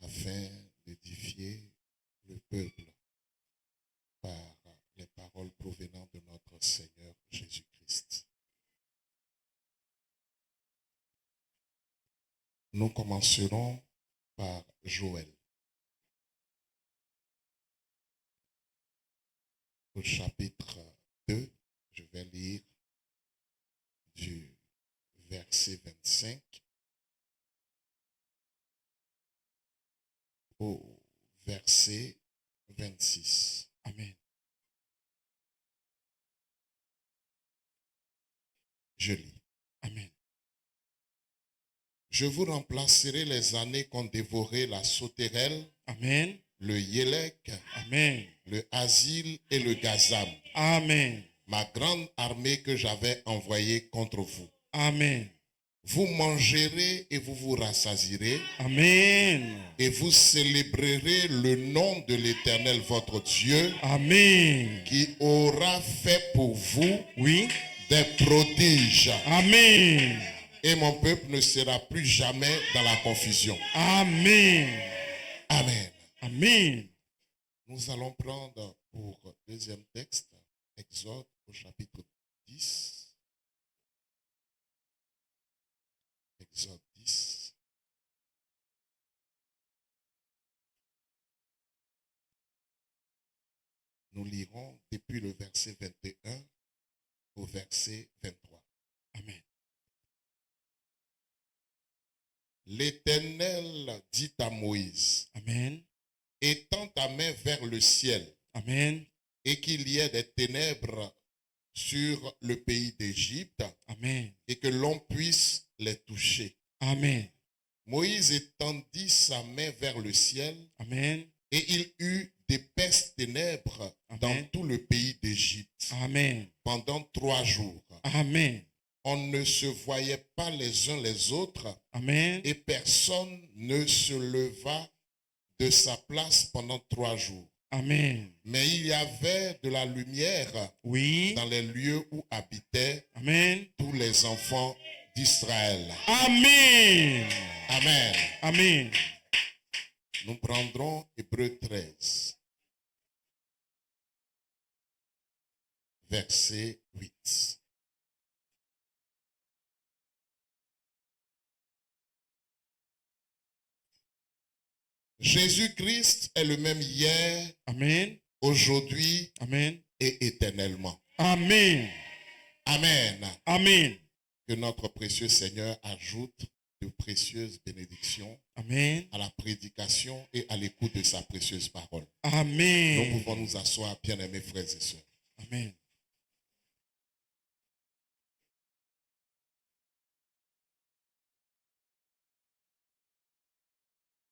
afin d'édifier le peuple par les paroles provenant de notre Seigneur Jésus-Christ. Nous commencerons par Joël. Au chapitre 2, je vais lire du verset 25 au verset 26. Amen. Je lis. Amen. Je vous remplacerai les années qu'ont dévoré la sauterelle. Amen. Le yélek. Amen. Le asile et le gazam. Amen. Ma grande armée que j'avais envoyée contre vous. Amen. Vous mangerez et vous vous rassasierez. Amen. Et vous célébrerez le nom de l'Éternel votre Dieu. Amen. Qui aura fait pour vous, oui, des prodiges. Amen. Et mon peuple ne sera plus jamais dans la confusion. Amen. Amen. Amen. Nous allons prendre pour deuxième texte, Exode au chapitre 10. Exode 10. Nous lirons depuis le verset 21 au verset 23. Amen. L'Éternel dit à Moïse, Amen, étends ta main vers le ciel, Amen, et qu'il y ait des ténèbres sur le pays d'Égypte, Amen, et que l'on puisse les toucher. Amen. Moïse étendit sa main vers le ciel, Amen, et il eut d'épaisses ténèbres, Amen, dans tout le pays d'Égypte. Amen. Pendant 3 jours. Amen. On ne se voyait pas les uns les autres. Amen. Et personne ne se leva de sa place pendant 3 jours. Amen. Mais il y avait de la lumière, oui, dans les lieux où habitaient, Amen, tous les enfants d'Israël. Amen. Amen. Amen. Nous prendrons Hébreux 13, verset 8. Jésus-Christ est le même hier, Amen, aujourd'hui, Amen, et éternellement. Amen. Amen. Amen. Que notre précieux Seigneur ajoute de précieuses bénédictions, Amen, à la prédication et à l'écoute de sa précieuse parole. Amen. Nous pouvons nous asseoir, bien-aimés frères et sœurs. Amen.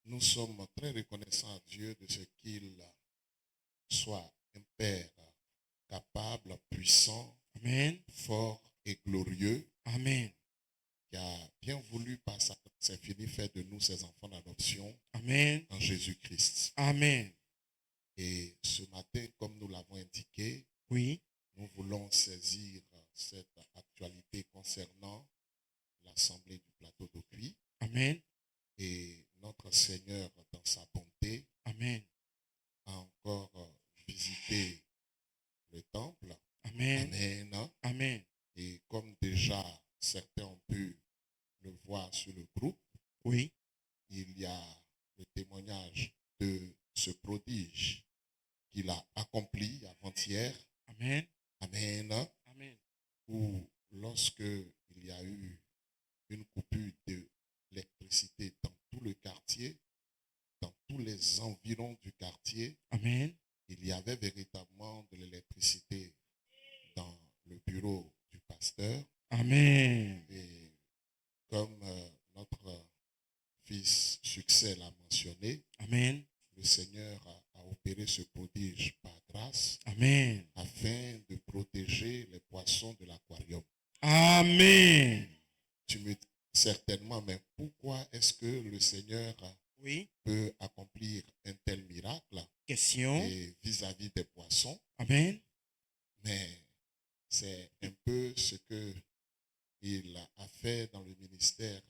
Nous sommes très reconnaissants à Dieu de ce qu'il soit un Père capable, puissant, Amen, fort et glorieux. Amen. Qui a bien voulu par sa grâce infinie faire de nous ses enfants d'adoption. Amen. En Jésus-Christ. Amen. Et ce matin, comme nous l'avons indiqué, oui, nous voulons saisir cette actualité concernant l'Assemblée du plateau d'Aucuit. Amen. Et notre Seigneur, dans sa bonté, Amen, a encore visité le temple. Amen. Amen. Amen. Et comme déjà certains ont pu le voir sur le groupe, oui, il y a le témoignage de ce prodige qu'il a accompli avant-hier. Amen. Amen. Amen. Où lorsque il y a eu une coupure d'électricité dans tout le quartier, dans tous les environs du quartier, Amen, il y avait véritablement de l'électricité dans le bureau du pasteur. Amen. Et comme notre fils Succès l'a mentionné, Amen, le Seigneur a opéré ce prodige par grâce. Amen. Afin de protéger les poissons de l'aquarium. Amen. Tu me dis certainement, mais pourquoi est-ce que le Seigneur, oui, peut accomplir un tel miracle? Question. Et vis-à-vis des poissons. Amen. Mais c'est un peu ce que il a fait dans le ministère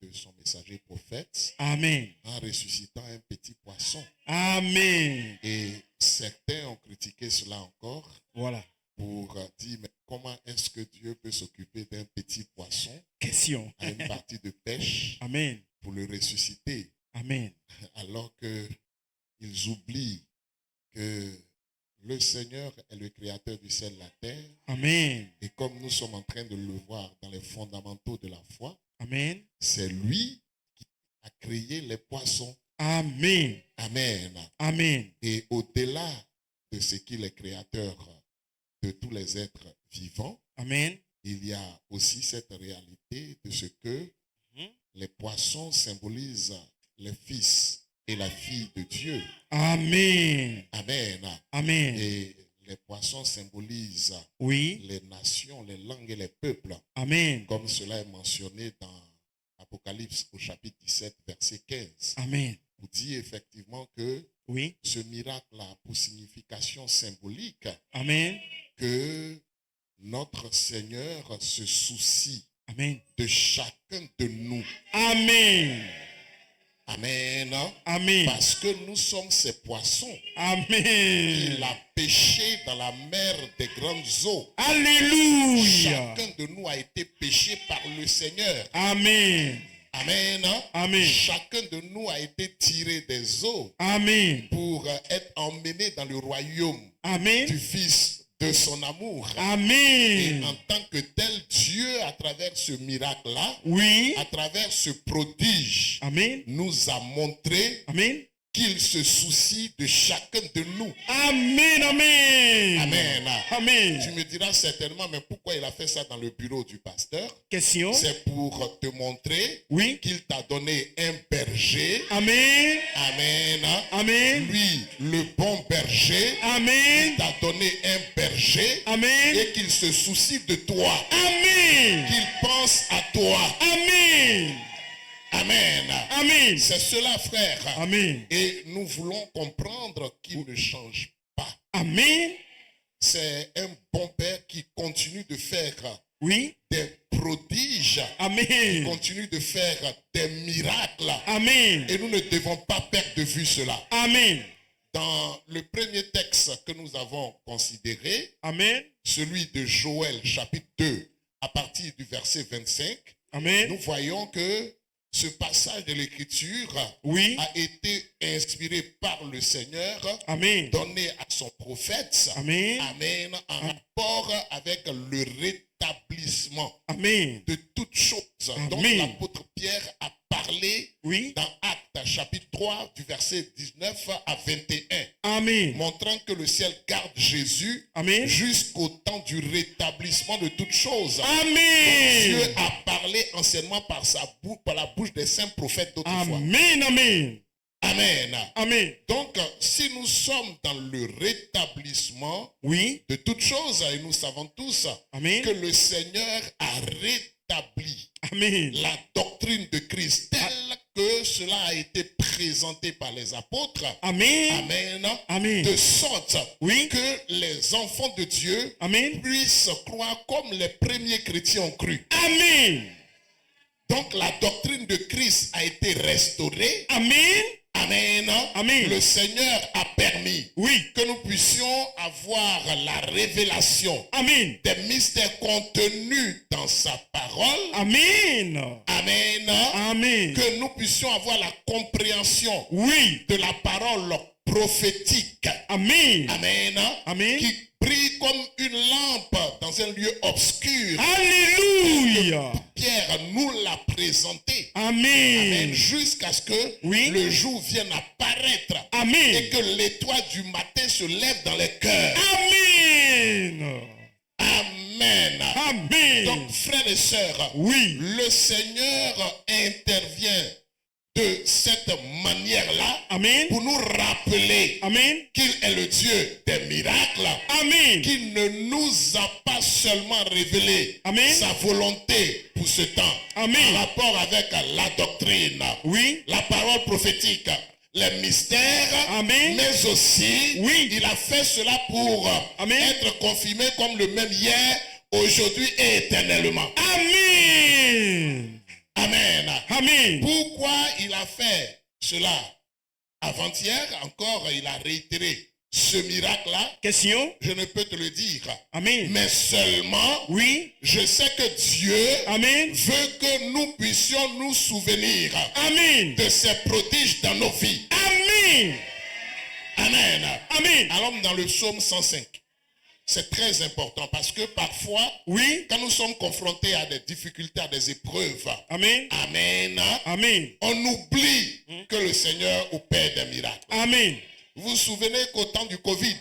de son messager prophète. Amen. En ressuscitant un petit poisson. Amen. Et certains ont critiqué cela encore. Voilà. Pour dire, mais comment est-ce que Dieu peut s'occuper d'un petit poisson? Question. À une partie de pêche. Amen. Pour le ressusciter. Amen. Alors qu'ils oublient que le Seigneur est le créateur du ciel et de la terre. Amen. Et comme nous sommes en train de le voir dans les fondamentaux de la foi. Amen. C'est lui qui a créé les poissons. Amen. Amen. Amen. Et au-delà de ce qu'il est créateur de tous les êtres vivants. Amen. Il y a aussi cette réalité de ce que les poissons symbolisent les fils et la fille de Dieu. Amen. Amen. Amen. Et les poissons symbolisent les nations, les langues et les peuples. Amen. Comme cela est mentionné dans Apocalypse au chapitre 17, verset 15. Amen. Vous dit effectivement que ce miracle a pour signification symbolique. Amen. Que notre Seigneur se soucie Amen. de chacun de nous. Amen. Amen. Amen. Parce que nous sommes ces poissons. Amen. Il a pêché dans la mer des grandes eaux. Alléluia. Chacun de nous a été pêché par le Seigneur. Amen. Amen. Amen. Chacun de nous a été tiré des eaux. Amen. Pour être emmené dans le royaume. Amen. Du Fils de son amour. Amen. Et en tant que tel, Dieu, à travers ce miracle-là, à travers ce prodige, Amen. nous a montré qu'il se soucie de chacun de nous. Amen. Amen. Amen. Amen. Tu me diras certainement, mais pourquoi il a fait ça dans le bureau du pasteur? Question. C'est pour te montrer qu'il t'a donné un berger. Amen. Amen. Amen. Lui, le bon berger. Amen. Il t'a donné un berger. Amen. Et qu'il se soucie de toi. Amen. Qu'il pense à toi. Amen. Amen. Amen. C'est cela, frère. Amen. Et nous voulons comprendre qu'il ne change pas. Amen. C'est un bon père qui continue de faire des prodiges. Amen. Qui continue de faire des miracles. Amen. Et nous ne devons pas perdre de vue cela. Amen. Dans le premier texte que nous avons considéré, Amen. Celui de Joël, chapitre 2, à partir du verset 25, Amen. Nous voyons que ce passage de l'Écriture a été inspiré par le Seigneur, donné à son prophète, Amen, en rapport avec le rétablissement de toutes choses dont l'apôtre Pierre a parlé dans Actes chapitre 3 du verset 19 à 21. Amen. Montrant que le ciel garde Jésus jusqu'au temps du rétablissement de toutes choses. Amen. Dieu a parlé anciennement par la bouche des saints prophètes d'autrefois. Amen. Amen. Amen. Amen. Donc, si nous sommes dans le rétablissement de toutes choses, et nous savons tous que le Seigneur a rétabli la doctrine de Christ telle que cela a été présenté par les apôtres. Amen. Amen. Amen. De sorte que les enfants de Dieu puissent croire comme les premiers chrétiens ont cru. Amen. Donc la doctrine de Christ a été restaurée. Amen. Amen. Amen. Le Seigneur a permis que nous puissions avoir la révélation des mystères contenus dans sa parole. Amen. Amen. Amen. Que nous puissions avoir la compréhension de la parole prophétique. Amen. Amen. Amen. Qui brille comme une lampe dans un lieu obscur. Alléluia. Pierre nous l'a présenté. Amen. Amen. Jusqu'à ce que le jour vienne apparaître. Amen. Et que l'étoile du matin se lève dans les cœurs. Amen. Amen. Amen. Donc, frères et sœurs, le Seigneur intervient de cette manière-là pour nous rappeler qu'il est le Dieu des miracles, qu'il ne nous a pas seulement révélé sa volonté pour ce temps en rapport avec la doctrine, la parole prophétique, les mystères, mais aussi il a fait cela pour être confirmé comme le même hier, aujourd'hui et éternellement. Amen. Amen. Amen. Pourquoi il a fait cela? Avant-hier encore, il a réitéré ce miracle-là. Question. Je ne peux te le dire. Amen. Mais seulement, Oui. je sais que Dieu Amen. veut que nous puissions nous souvenir Amen. de ses prodiges dans nos vies. Amen. Amen. Amen. Allons dans le psaume 105. C'est très important parce que parfois, Oui. quand nous sommes confrontés à des difficultés, à des épreuves, Amen. Amen, Amen. on oublie que le Seigneur opère des miracles. Amen. Vous vous souvenez qu'au temps du Covid,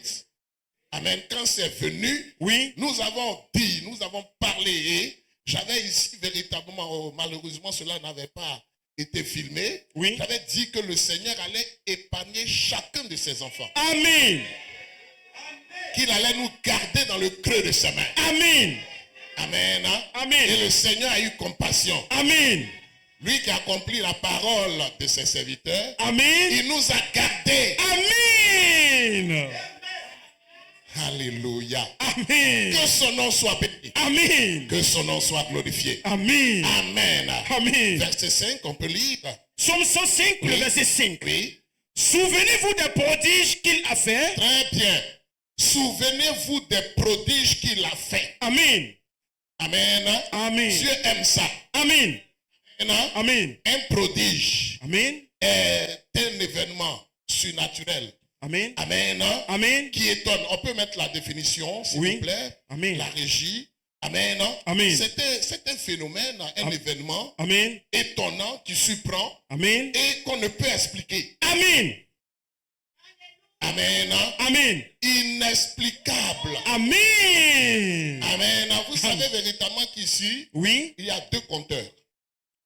Amen, quand c'est venu, Oui. nous avons dit, nous avons parlé et j'avais ici véritablement, malheureusement cela n'avait pas été filmé. Oui. J'avais dit que le Seigneur allait épargner chacun de ses enfants. Amen. Qu'il allait nous garder dans le creux de sa main. Amen. Amen. Amen. Et le Seigneur a eu compassion. Amen. Lui qui a accompli la parole de ses serviteurs, Amen. il nous a gardés. Amen. Alléluia. Amen. Que son nom soit béni. Amen. Que son nom soit glorifié. Amen. Amen. Amen. Verset 5, on peut lire. Psaume 105, le verset 5. Oui. Souvenez-vous des prodiges qu'il a fait. Très bien. Souvenez-vous des prodiges qu'il a fait. Amen. Amen. Amen. Dieu aime ça. Amen. Amen. Amen. Un prodige Amen. est un événement surnaturel. Amen. Amen. Amen. Qui étonne. On peut mettre la définition, s'il Oui. vous plaît. Amen. La régie. Amen. Amen. C'est un phénomène, un événement Amen. étonnant qui surprend Amen. et qu'on ne peut expliquer. Amen. Amen. Amen. Inexplicable. Amen. Amen. Vous savez véritablement qu'ici, Oui. il y a deux compteurs.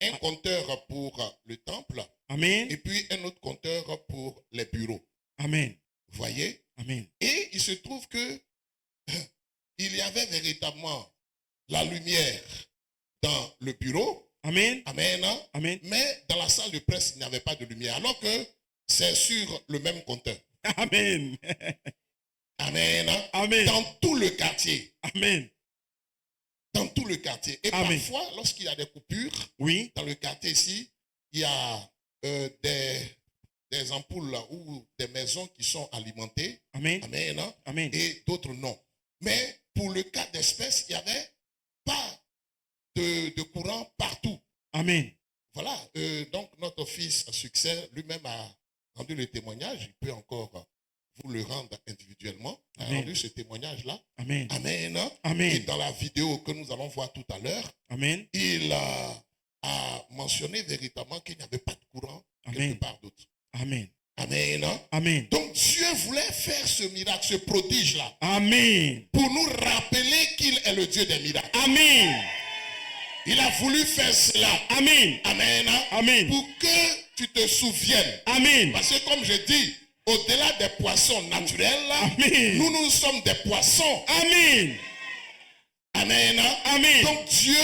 Un compteur pour le temple Amen. et puis un autre compteur pour les bureaux. Amen. Vous voyez? Amen. Et il se trouve que il y avait véritablement la lumière dans le bureau. Amen. Amen. Amen. Mais dans la salle de presse, il n'y avait pas de lumière. Alors que c'est sur le même compteur. Amen. Amen. Amen. Dans tout le quartier. Amen. Dans tout le quartier. Et Amen. parfois, lorsqu'il y a des coupures, Oui. dans le quartier ici, il y a des ampoules ou des maisons qui sont alimentées. Amen. Amen. Amen. Et d'autres non. Mais pour le cas d'espèce, il n'y avait pas de courant partout. Amen. Voilà. Donc, notre fils à succès lui-même a rendu le témoignage. Il peut encore vous le rendre individuellement. Il a Amen. rendu ce témoignage-là. Amen. Amen. Amen. Et dans la vidéo que nous allons voir tout à l'heure, Amen. il a mentionné véritablement qu'il n'y avait pas de courant quelque Amen. part d'autre. Amen. Amen. Amen. Donc Dieu voulait faire ce miracle, ce prodige-là, Amen. pour nous rappeler qu'il est le Dieu des miracles. Amen. Il a voulu faire cela. Amen. Amen. Amen. Pour que tu te souviennes. Amen. Parce que comme je dis, au-delà des poissons naturels, Amen. nous sommes des poissons. Amen. Amen. Amen. Donc Dieu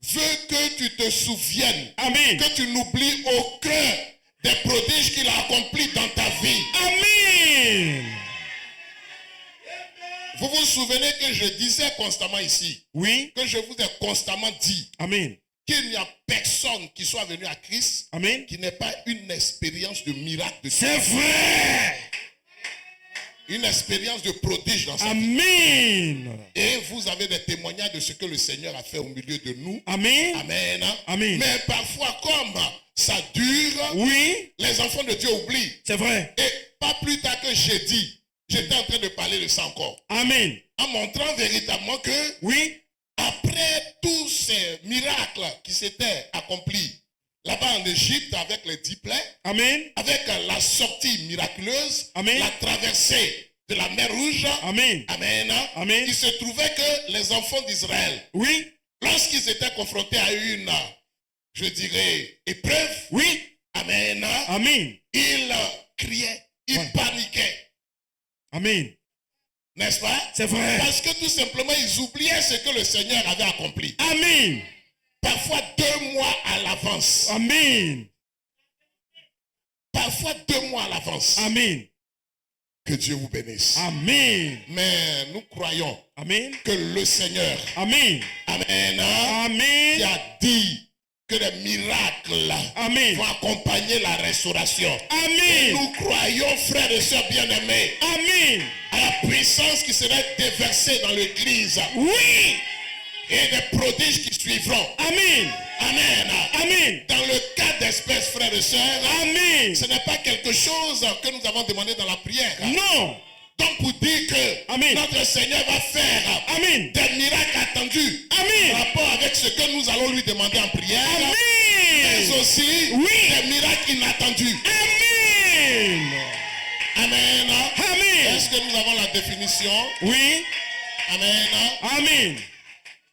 veut que tu te souviennes. Amen. Que tu n'oublies aucun des prodiges qu'il a accomplis dans ta vie. Amen. Vous vous souvenez que je disais constamment ici, Oui. que je vous ai constamment dit Amen. qu'il n'y a personne qui soit venu à Christ Amen. qui n'ait pas une expérience de miracle de Dieu. C'est vrai. Une expérience de prodige dans sa vie. Amen. Et vous avez des témoignages de ce que le Seigneur a fait au milieu de nous. Amen. Amen. Amen. Mais parfois, comme ça dure, Oui. les enfants de Dieu oublient. C'est vrai. Et pas plus tard que jeudi, j'étais en train de parler de ça encore. Amen. En montrant véritablement que Oui. après tous ces miracles qui s'étaient accomplis là-bas en Égypte avec les 10 plaies, Amen. avec la sortie miraculeuse, Amen. la traversée de la mer Rouge, Amen. Amen, Amen. il se trouvait que les enfants d'Israël, Oui. lorsqu'ils étaient confrontés à une, je dirais, épreuve, Oui. Amen, Amen. ils criaient, ils Ouais. paniquaient, Amen. n'est-ce pas? C'est vrai. Parce que tout simplement, ils oubliaient ce que le Seigneur avait accompli. Amen. Parfois 2 mois à l'avance. Amen. Parfois 2 mois à l'avance. Amen. Que Dieu vous bénisse. Amen. Mais nous croyons Amen. que le Seigneur, Amen. Amen, Amen. qui a dit que que les miracles Amen. vont accompagner la restauration. Amen. Nous croyons, frères et sœurs bien-aimés, Amen. à la puissance qui serait déversée dans l'église. Oui. Et des prodiges qui suivront. Amen. Amen. Amen. Dans le cas d'espèces, frères et sœurs, Amen. ce n'est pas quelque chose que nous avons demandé dans la prière. Non. Donc pour dire que Amen. notre Seigneur va faire Amen. des miracles attendus Amen. en rapport avec ce que nous allons lui demander en prière, mais Amen. aussi Oui. des miracles inattendus. Amen. Amen. Amen. Est-ce que nous avons la définition? Oui. Amen. Amen.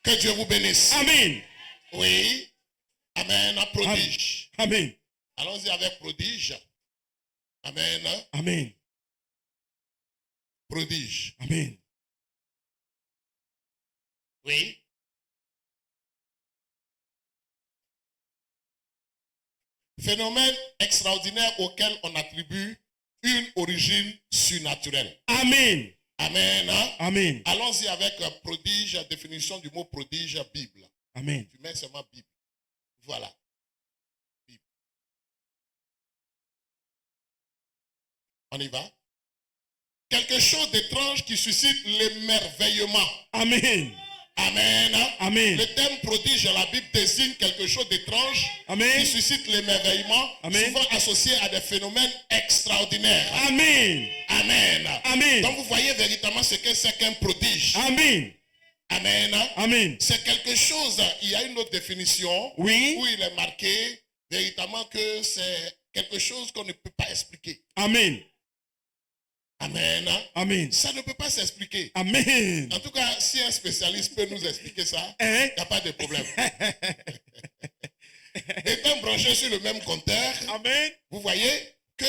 Que Dieu vous bénisse. Amen. Oui. Amen. Prodige. Amen. Allons-y avec prodige. Amen. Amen. Prodige. Amen. Oui. Phénomène extraordinaire auquel on attribue une origine surnaturelle. Amen. Amen. Amen. Allons-y avec prodige, définition du mot prodige, Bible. Amen. Tu mets seulement Bible. Voilà. Bible. On y va. Quelque chose d'étrange qui suscite l'émerveillement. Amen. Amen. Amen. Le terme prodige dans la Bible désigne quelque chose d'étrange qui Amen. suscite l'émerveillement, Amen. souvent associé à des phénomènes extraordinaires. Amen. Amen. Amen. Donc vous voyez véritablement ce que c'est qu'un prodige. Amen. Amen. Amen. C'est quelque chose, il y a une autre définition Oui. où il est marqué véritablement que c'est quelque chose qu'on ne peut pas expliquer. Amen. Amen. Amen. Ça ne peut pas s'expliquer. Amen. En tout cas, si un spécialiste peut nous expliquer ça, Hein? il n'y a pas de problème. Étant branché sur le même compteur, Amen. vous voyez que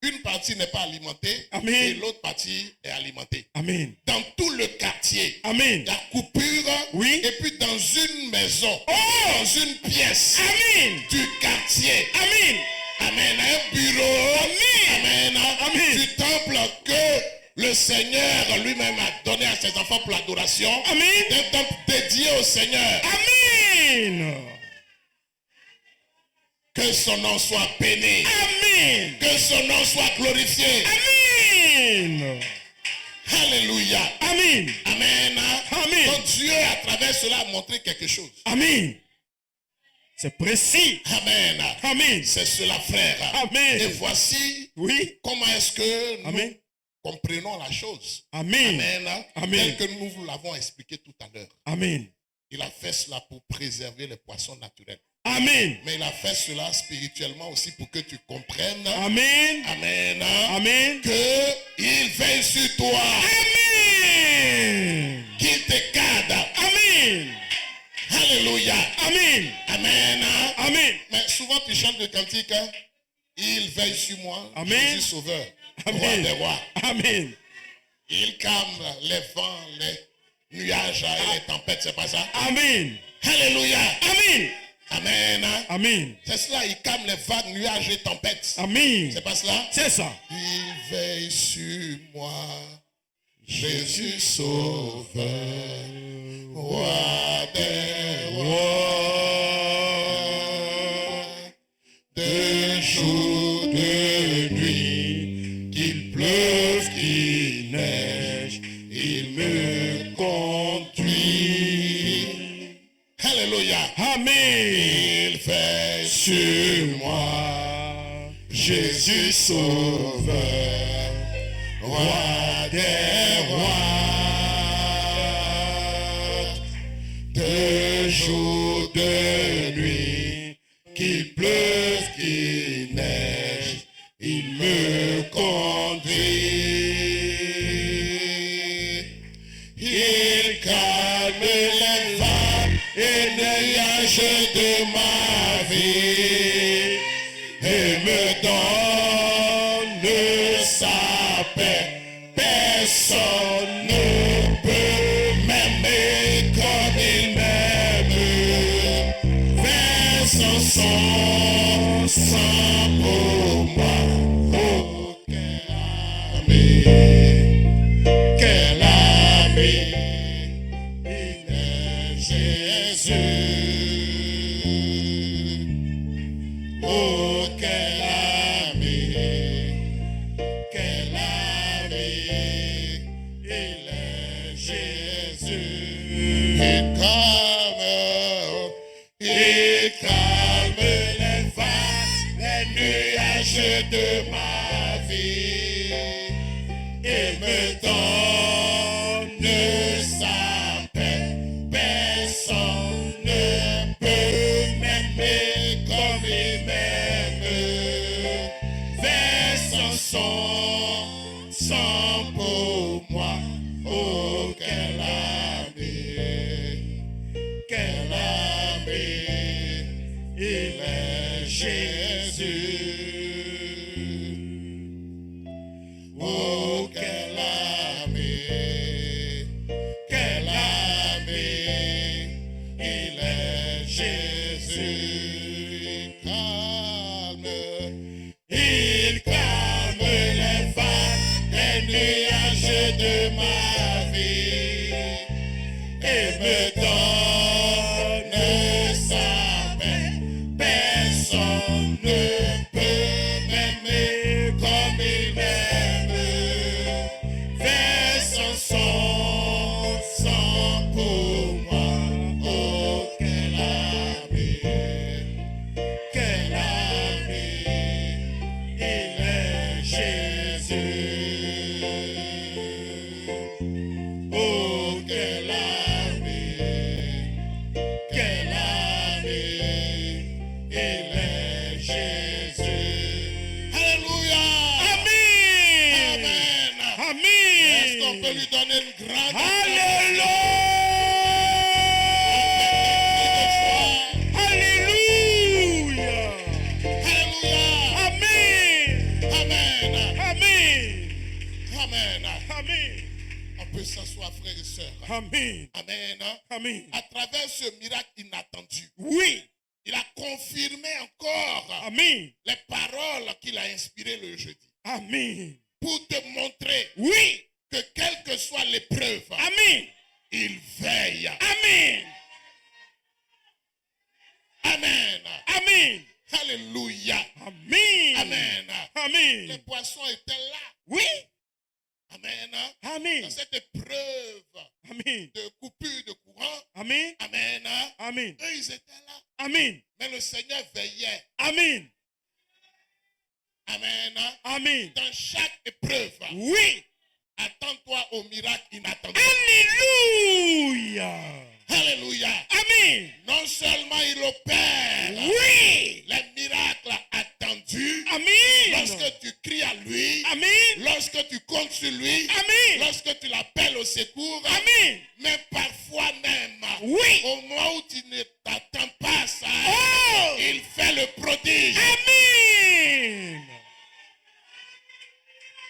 une partie n'est pas alimentée Amen. et l'autre partie est alimentée. Amen. Dans tout le quartier, Amen. il y a coupure, Oui. et puis dans une maison, Oh! dans une pièce Amen. du quartier, Amen. amen, un bureau, Amen. amen, Amen. du temple que le Seigneur lui-même a donné à ses enfants pour l'adoration, Amen. un temple dédié au Seigneur. Amen. Que son nom soit béni. Amen. Que son nom soit glorifié. Amen. Alléluia. Amen. Amen. Amen. Donc Dieu, à travers cela, a montré quelque chose. Amen. C'est précis. Amen. Amen. C'est cela, frère. Amen. Et voici Oui. comment est-ce que nous Amen. comprenons la chose. Amen. Amen. Amen. Tel que nous vous l'avons expliqué tout à l'heure. Amen. Il a fait cela pour préserver les poissons naturels. Amen. Mais il a fait cela spirituellement aussi pour que tu comprennes. Amen. Amen. Amen. Qu'il veille sur toi. Amen. Qu'il te garde. Amen. Alléluia. Amen. Amen. Amen. Mais souvent tu chantes le cantique. Il veille sur moi. Amen. Jésus sauveur. Roi Amen. des rois. Amen. Il calme les vents, les nuages et les tempêtes. C'est pas ça? Amen. Alléluia. Amen. Amen. Amen. C'est cela. Il calme les vagues, nuages et tempêtes. Amen. C'est pas cela? C'est ça. Il veille sur moi. Jésus sauveur. Roi des rois. De jour, de nuit, qu'il pleuve, qu'il neige, il me conduit. Alléluia. Amen. Il veille sur moi. Jésus sauveur. Roi des rois. De jour, de nuit, qu'il pleuve, qu'il neige, il me conduit. Il calme les vagues et nuages de ma vie et me donne sa paix. Personne ne peut m'aimer comme il m'aime. Verse son sang pour moi. Oh, quel ami, il est Jésus. de ma vie et me donne sa paix. Personne ne peut m'aimer comme il m'aime. Verse son sang pour moi. Oh, quel ami, quel ami, il est Jésus. Oh, quel ami, il est Jésus. Il calme les vagues, les nuages de ma vie et me donne sa paix. Personne ne peut m'aimer comme il m'aime. Verse son sang pour moi. Oh, quel ami, il est Jésus. Oh, quel ami, il est Jésus. Alléluia. Amen. Amen. Amen. Est-ce qu'on peut lui donner une grande Alléluia. Alléluia. Alléluia. Amen. Amen. Amen. Amen. Amen. On peut s'asseoir, frères et sœurs. Amen. Amen. Amen. À travers ce miracle inattendu, Oui. il a confirmé encore Amen. les paroles qu'il a inspirées le jeudi. Amen. Pour te montrer Oui. que quelle que soit l'épreuve, Amen. il veille. Amen. Amen. Amen. Alléluia. Amen. Amen. Les Amen. poissons étaient là. Oui. Amen. Amen. Dans cette épreuve Amen. de coupure de courant. Amen. Amen. Amen. Eux, ils étaient là. Amen. Mais le Seigneur veillait. Amen. Amen. Amen. Dans chaque épreuve, Oui. attends-toi au miracle inattendu. Alléluia. Alléluia. Amen. Non seulement il opère Oui. les miracles attendus. Amen. Lorsque tu cries à lui. Amen. Lorsque tu comptes sur lui. Amen. Lorsque tu l'appelles au secours. Amen. Mais parfois même. Oui. Au moment où tu ne t'attends pas ça. Oh. Il fait le prodige. Amen.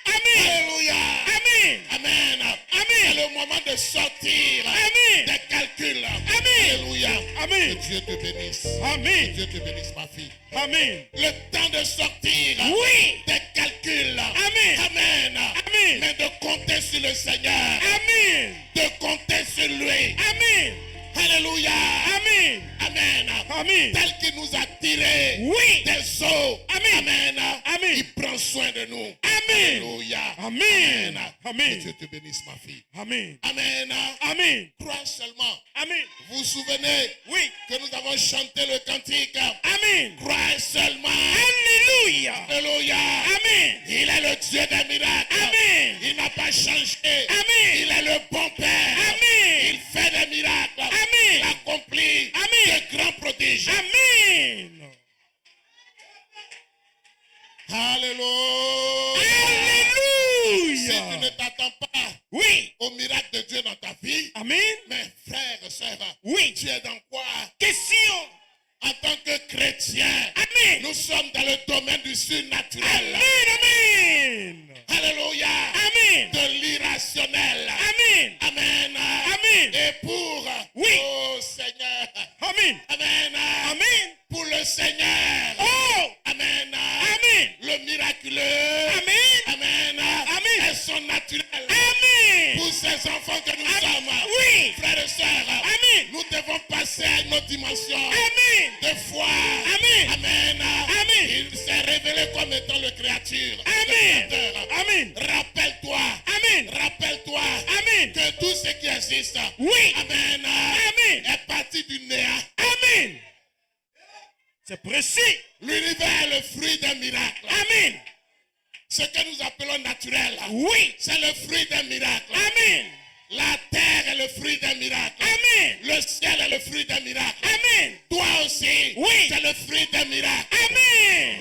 Amen. Alléluia. Amen. Amen. Amen. C'est le moment de sortir Amen. des calculs. Amen. Alléluia. Amen. Que Dieu te bénisse. Que Amen. Dieu te bénisse, ma fille. Amen. Le temps de sortir Oui. des calculs. Amen. Amen. Amen. Mais de compter sur le Seigneur. Amen. De compter sur lui. Amen. Alléluia. Amen. Amen. Amen. Tel qu'il nous a tirés Oui. des eaux. Amen. Amen. Amen. Il prend soin de nous. Amen. Alléluia. Amen. Que Amen. Dieu te bénisse, ma fille. Amen. Amen. Amen. Crois seulement. Amen. Vous vous souvenez Oui. que nous avons chanté le cantique. Amen. Crois seulement. Alléluia. Alléluia. Amen. Il est le Dieu des miracles. Amen. Il n'a pas changé. Amen. Il est le bon Père. Amen. Il fait des miracles. Amen. Il accomplit Amen. de grands prodiges. Amen. Alléluia. Si tu ne Alléluia. t'attends pas Oui. au miracle de Dieu dans ta vie, Amen. mes frères et sœurs, Oui. tu es dans quoi? Question. En tant que chrétien, Amen. nous sommes dans le domaine du surnaturel. Amen. Amen. Alléluia. Amen. De l'irrationnel. Amen. Amen. Amen. Et pour, Oui. oh Seigneur, Amen. Amen. Amen. Pour le Seigneur, Oh. Amen. Amen. Le miraculeux, Amen. Amen. Amen. Elles sont naturelles. Amen. Pour ces enfants que nous Amen. sommes, Oui. frères et sœurs, Amen. nous devons passer à une autre dimension Amen. de foi. Amen. Amen. Amen. Il s'est révélé comme étant le créature. Amen. Le créateur. Amen. Rappelle-toi. Amen. Rappelle-toi Amen. que tout ce qui existe, Oui. Amen, Amen. est parti du néant. Amen. C'est précis. L'univers est le fruit d'un miracle. Amen. Ce que nous appelons naturel, Oui. c'est le fruit d'un miracle. Amen. La terre est le fruit d'un miracle. Amen. Le ciel est le fruit d'un miracle. Amen. Toi aussi, Oui. c'est le fruit d'un miracle. Amen.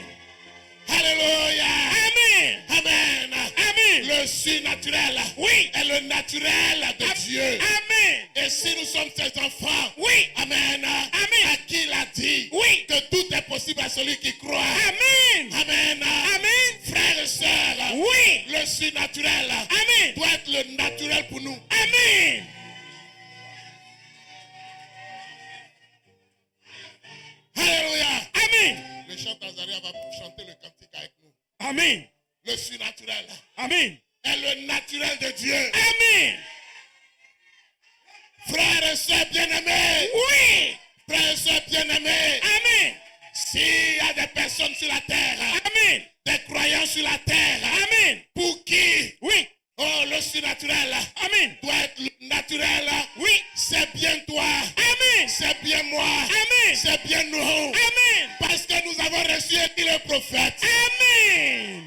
Alléluia. Amen. Amen. Amen. Le surnaturel Oui. est le naturel de Dieu. Amen. Et si nous sommes ses enfants, Oui. Amen. Amen. À qui il a dit Oui. que tout est possible à celui qui croit. Amen. Amen. Amen. Frères et sœurs, Oui. le surnaturel Amen. doit être le naturel pour nous. Amen. Alléluia. Amen. Le chanteur Zaria va chanter le cantique avec nous. Amen. Le surnaturel Amen. est le naturel de Dieu. Amen. Frères et sœurs bien-aimés. Oui. Frères et sœurs bien-aimés. Amen. S'il y a des personnes sur la terre, Amen. des croyants sur la terre, Amen. pour qui, Oui. oh, le surnaturel Amen. doit être le naturel. Oui. C'est bien toi. Amen. C'est bien moi. Amen. C'est bien nous. Amen. Parce que nous avons reçu Élie le prophète. Amen.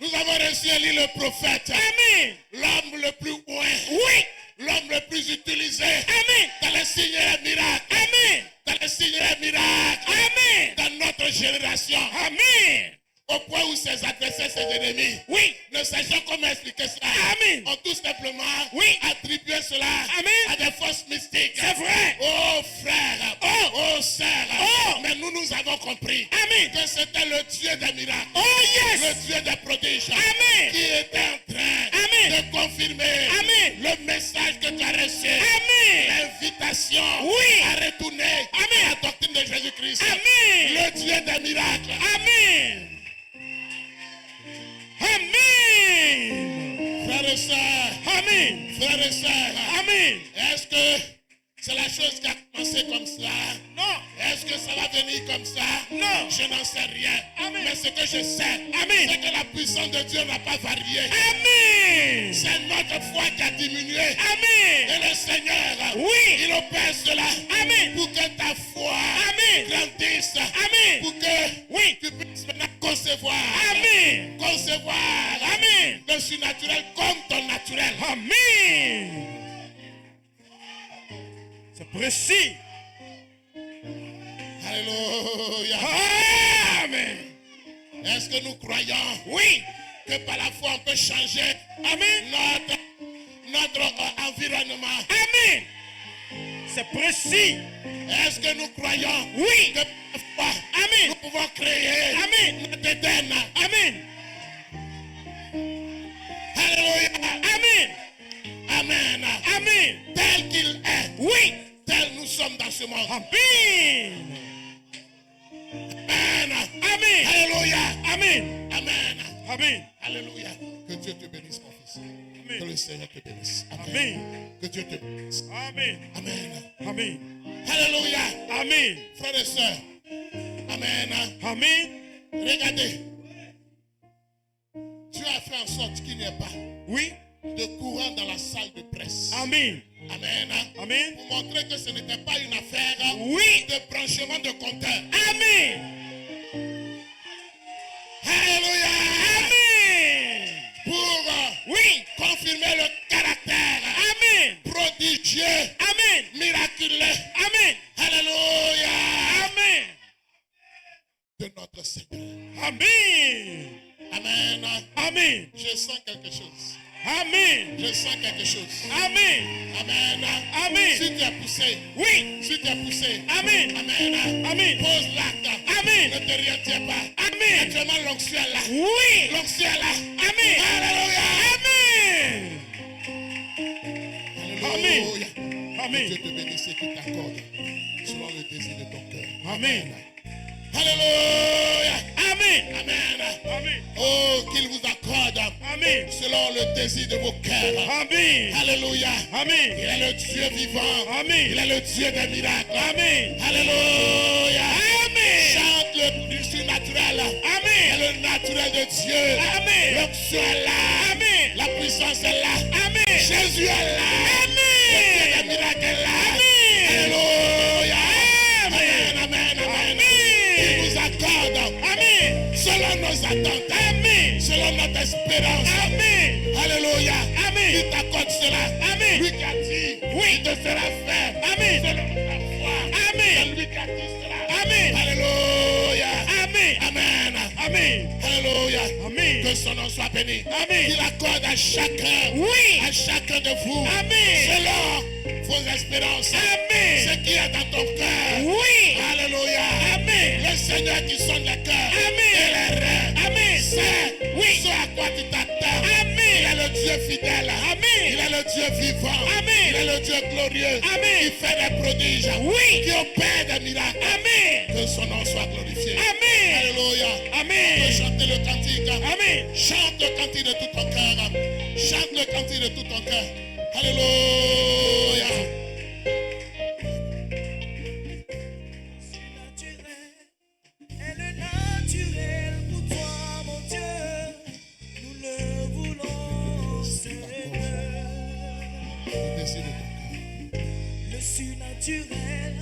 Nous avons reçu Élie le prophète. Amen. L'homme le plus loin. Oui. L'homme le plus utilisé. Amen. Dans les signes et les miracles. Amen. Dans les signes et les miracles. Amen. Dans notre génération. Amen. Au point où ses adversaires, ses ennemis, Oui. ne sachant comment expliquer cela, Amen. ont tout simplement Oui. attribué cela Amen. à des forces mystiques. C'est vrai. Oh frère, oh sœur, Oh. mais nous avons compris Amen. que c'était le Dieu des miracles, Oh le yes. Dieu des prodiges, Amen. qui était en train Amen. de confirmer Amen. le message que tu as reçu, Amen. l'invitation Oui. à retourner Amen. à la doctrine de Jésus-Christ, Amen. le Dieu des miracles. Amen. Amen. Frères et sœurs, Amen. frères et sœurs, Amen. est-ce que c'est la chose qui a commencé comme cela? Non. Est-ce que ça va venir comme ça? Non. Je n'en sais rien. Amen. Mais ce que je sais, Amen. c'est que la puissance de Dieu n'a pas varié. Amen. C'est notre foi qui a diminué. Amen. Et le Seigneur, Oui. il opère cela Amen. pour que ta foi Amen. grandisse. Amen. Pour que Oui. tu puisses maintenant concevoir. Amen. Concevoir. Amen. Le surnaturel comme ton naturel. Amen. C'est précis. Alléluia. Amen. Est-ce que nous croyons, Oui. que par la foi on peut changer Amen. notre environnement? Amen. C'est précis. Est-ce que nous croyons, Oui. que par la foi Amen. nous pouvons créer Amen. notre Éden? Amen. Alléluia. Amen. Amen. Amen. Tel qu'il est, Oui. tel nous sommes dans ce monde. Amen. Amen. Amen. Alléluia. Amen. Amen. Amen. Alléluia. Que Dieu te bénisse, mon fils. Que le Seigneur te bénisse. Amen. Amen. Que Dieu te bénisse. Amen. Amen. Amen. Alléluia. Amen. Frères et sœurs. Amen. Amen. Regardez. Dieu a fait en sorte qu'il n'y ait pas Oui. de courant dans la salle de presse. Amen. Amen. Amen. Pour montrer que ce n'était pas une affaire Oui. de branchement de compteur. Amen. Alléluia. Amen. Pour Oui. confirmer le caractère Amen. prodigieux, Amen. miraculeux. Amen. Alléluia. Amen. De notre Seigneur. Amen. Amen. Amen. Je sens quelque chose. Amen. Je sens quelque chose. Amen. Amen. Amen. Si tu es poussé, Oui. si tu es poussé, Amen. Amen. Amen. Pose l'acte. Amen. Ne te retiens pas. Amen. Actuellement, l'onction est là. Oui. L'onction est là. Amen. Alléluia. Amen. Alléluia. Que Amen. Dieu te bénisse et qu'il t'accorde selon le désir de ton cœur. Amen. Alléluia. Amen. Amen. Amen. Oh, qu'il vous accorde Amen. selon le désir de vos cœurs. Amen. Alléluia. Il Amen. est le Dieu vivant. Amen. Il est le Dieu des miracles. Amen. Alléluia. Amen. Chante le surnaturel. Amen. Et le naturel de Dieu. Amen. L'onction est là. Amen. La puissance est là. Amen. Jésus est là. Le Dieu des Amen. miracles est là. Amen. Alléluia. Amen. Amen. Amen. Amen. Il nous accorde Amen. selon nos attentes. Amen. Selon notre espérance. Amen. Alléluia. Amen. Il t'accorde cela. Amen. Lui qui a dit, Oui. il te sera fait. Amen. Selon ta foi. Amen. C'est lui qui a dit cela. Amen. Alléluia. Amen. Amen. Amen. Alléluia. Amen. Que son nom soit béni. Amen. Il accorde à chacun. Oui. À chacun de vous. Amen. Selon vos espérances. Amen. Ce qui est dans ton cœur. Oui. Alléluia. Amen. Le Seigneur qui sonne le cœur. Amen. Et les reins. Amen. C'est Oui. ce à quoi tu t'attends. Amen. Il est le Dieu fidèle. Amen. Il est le Dieu vivant. Amen. Il est le Dieu glorieux. Amen. Qui fait des prodiges. Oui. Qui opère des miracles. Amen. Que son nom soit glorifié. Amen. Alléluia. Amen. Tu peux chanter le cantique. Amen. Chante le cantique de tout ton cœur. Chante le cantique de tout ton cœur. Alléluia. Et le naturel pour toi, mon Dieu, nous le voulons, Seigneur. Décide de ton cœur. Le surnaturel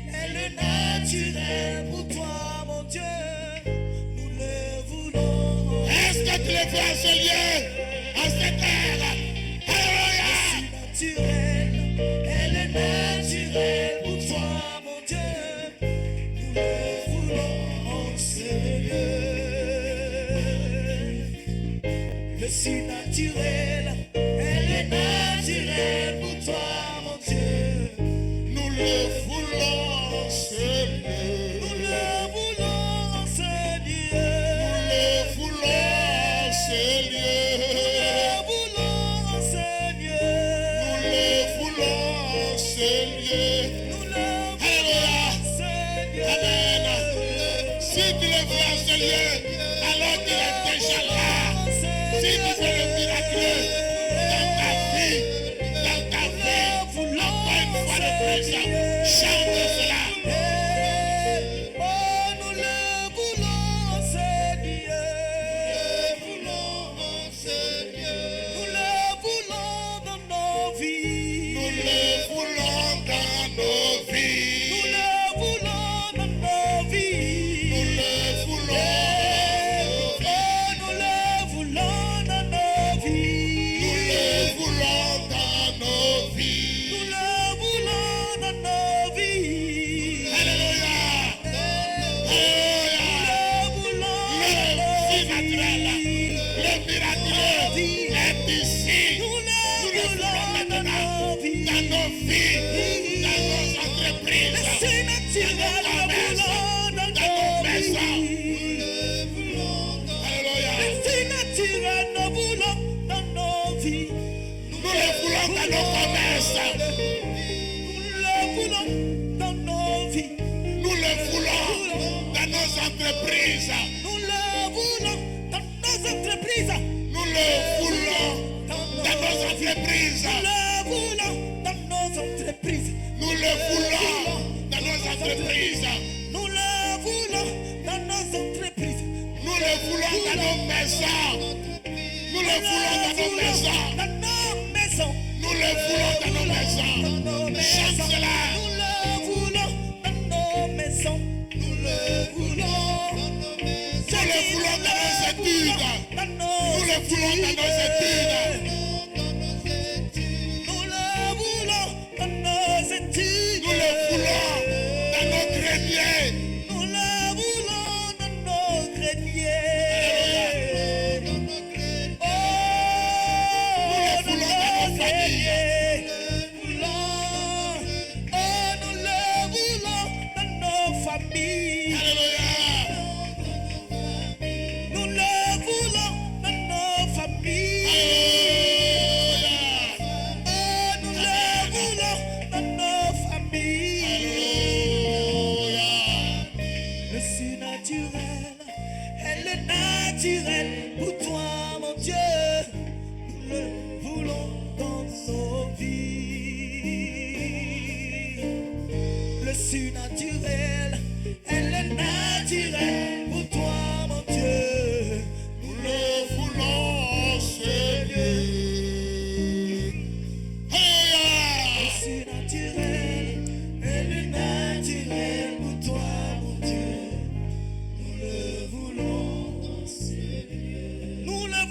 et le naturel pour toi, mon Dieu, nous le voulons. Est-ce que tu le fais à ce lieu, à cette terre? Alléluia. Le surnaturel et le naturel pour toi, mon Dieu, nous le voulons, Seigneur. Le surnaturel et le naturel pour toi, mon Dieu. Nous le voulons, Seigneur. Nous le voulons, Seigneur. Nous le voulons, Seigneur. Nous le voulons, Seigneur. Nous le voulons, Seigneur. Nous le Alléluia. voulons, Seigneur. Amen. Si tu le veux à ce lieu, alors qu'il est déjà là. Si tu veux le miracle dans ta vie, encore une fois de plus, chante cela. Oh, nous le voulons, Seigneur. Nous le voulons dans nos vies. Nous le voulons dans nos vies. Nous le voulons dans nos vies. Nous le voulons. Oh, nous le voulons dans nos vies. Nous le voulons dans nos vies. Nous le voulons dans nos vies. Alléluia. Alléluia. Le surnaturel, le miraculeux est ici. Nous le voulons maintenant dans nos vies, dans nos entreprises, dans nos commerces, dans nos maisons. Alléluia. Nous le voulons dans nos commerces. Nous le voulons dans nos entreprises. Nous le voulons dans nos entreprises. Nous le voulons dans nos entreprises. Nous le voulons dans nos entreprises. Nous le voulons dans nos entreprises. Nous le voulons dans nos Nous le voulons dans nos entreprises. maisons. Nous le voulons dans nos maisons. Dans nos maisons. Nous le voulons dans nos maisons. Chante cela. Nous le voulons dans nos maisons. Nous le voulons. Nous le voulons dans nos études. Nous le voulons dans nos études. Nous le voulons dans nos études. Nous le voulons dans nos greniers. Nous le voulons dans nos greniers. Oh, Nous le voulons dans nos familles. Oh, nous le voulons dans nos familles. Alléluia. Nous le voulons dans nos familles.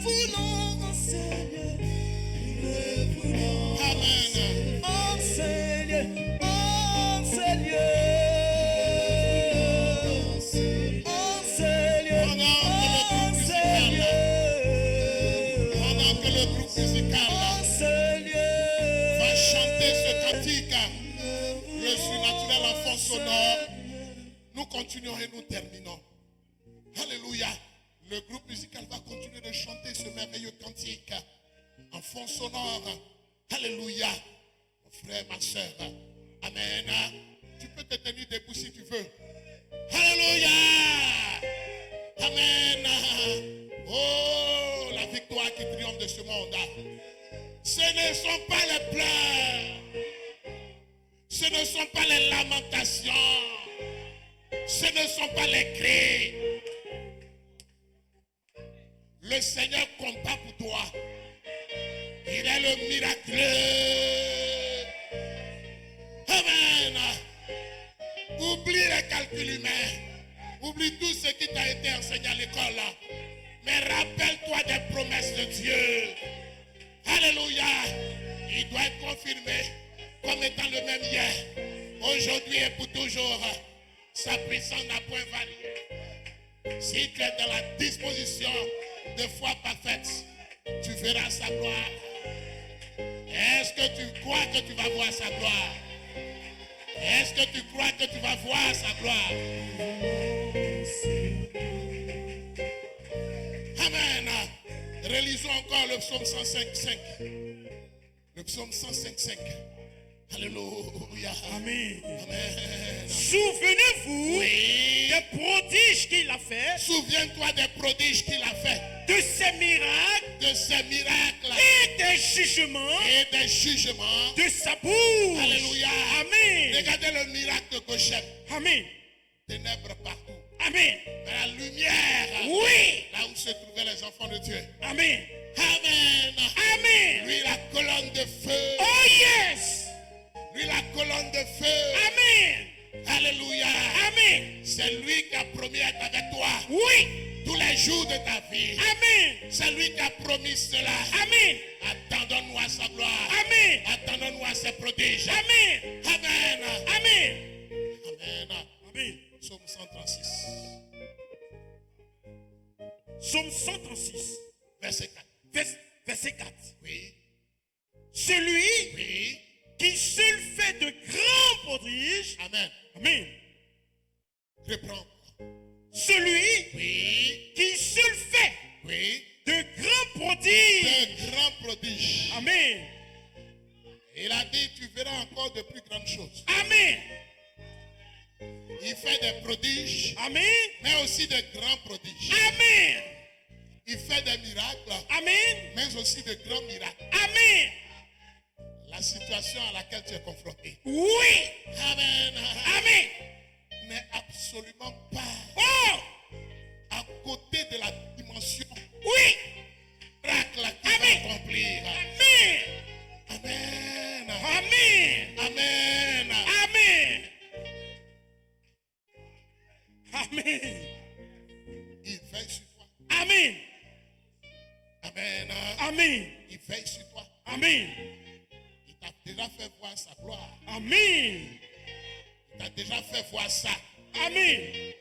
voulons en Seigneur. Nous le voulons. Amen. En Seigneur. En Seigneur. En Seigneur. En Seigneur. Pendant que le groupe musical En Seigneur. va chanter ce cantique, le surnaturel en fond sonore, nous continuons et nous terminons. Alléluia. Le groupe musical va continuer de chanter ce merveilleux cantique en fond sonore. Alléluia. Mon frère, ma soeur. Amen. Tu peux te tenir debout si tu veux. Alléluia. Amen. Oh, la victoire qui triomphe de ce monde. Ce ne sont pas les pleurs. Ce ne sont pas les lamentations. Ce ne sont pas les cris. Le Seigneur combat pour toi. Il est le miraculeux. Amen. Oublie les calculs humains. Oublie tout ce qui t'a été enseigné à l'école. Mais rappelle-toi des promesses de Dieu. Alléluia. Il doit être confirmé comme étant le même hier, aujourd'hui et pour toujours. Sa puissance n'a point varié. Si tu es dans la disposition de foi parfaite, tu verras sa gloire. Est-ce que tu crois que tu vas voir sa gloire? Est-ce que tu crois que tu vas voir sa gloire? Amen. Relisons encore le psaume 105.5. Le psaume 105.5. Alléluia. Amen. Amen. Souvenez-vous Oui. des prodiges qu'il a fait, Souviens-toi des prodiges qu'il a fait, de ses miracles de ses miracles et des jugements et des jugements. de sa bouche. Alléluia. Amen. Regardez le miracle de Goshen. Amen. Ténèbres partout. Amen. Mais la lumière. Oui. Là où se trouvaient les enfants de Dieu. Amen. Amen. Amen. Lui, la colonne de feu. Oh yes. Lui, la colonne de feu. Amen. Alléluia. Amen. C'est lui qui a promis d'être avec toi Oui. tous les jours de ta vie. Amen. C'est lui qui a promis cela. Amen. Attendons-nous à sa gloire. Amen. Attendons-nous à ses prodiges. Amen. Amen. Amen. Amen. Amen. Psaume 136. Psaume 136, Verset 4. verset 4. Oui. Celui Oui. qui seul fait de grands prodiges. Amen. Amen. Reprends. Celui Oui. qui seul fait Oui. de grands prodiges. De grands prodiges. Amen. Il a dit, tu verras encore de plus grandes choses. Amen. Il fait des prodiges, Amen. mais aussi de grands prodiges. Amen. Il fait des miracles, Amen. mais aussi de grands miracles. Amen. La situation à laquelle tu es confronté. Oui. Amen. Amen. N'est absolument pas Oh. à côté de la dimension Oui. miracle qui va Amen. accomplir. Amen. Amen. Amen. Amen. Amen. Amen. Il veille sur toi. Amen. Amen. Amen. Il veille sur toi. Amen. Il t'a déjà fait voir sa gloire. Amen. Il t'a déjà fait voir ça. Amen.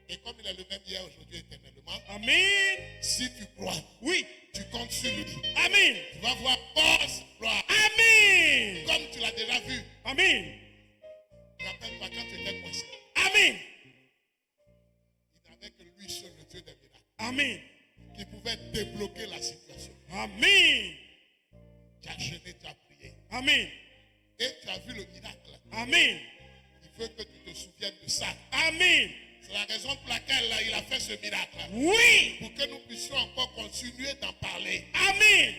Et comme il est le même hier, aujourd'hui, éternellement, Amen. si tu crois, Oui. tu comptes sur lui. Amen. Tu vas voir encore sa gloire. Amen. Comme tu l'as déjà vu. Amen. Rappelle-toi quand tu étais coincé. Amen. Il n'avait que lui seul, le Dieu des miracles, Amen. qui pouvait débloquer la situation. Amen. Tu as jeûné, tu as prié. Amen. Et tu as vu le miracle. Amen. Il veut que tu te souviennes de ça. Amen. C'est la raison pour laquelle il a fait ce miracle. Oui. Pour que nous puissions encore continuer d'en parler. Amen.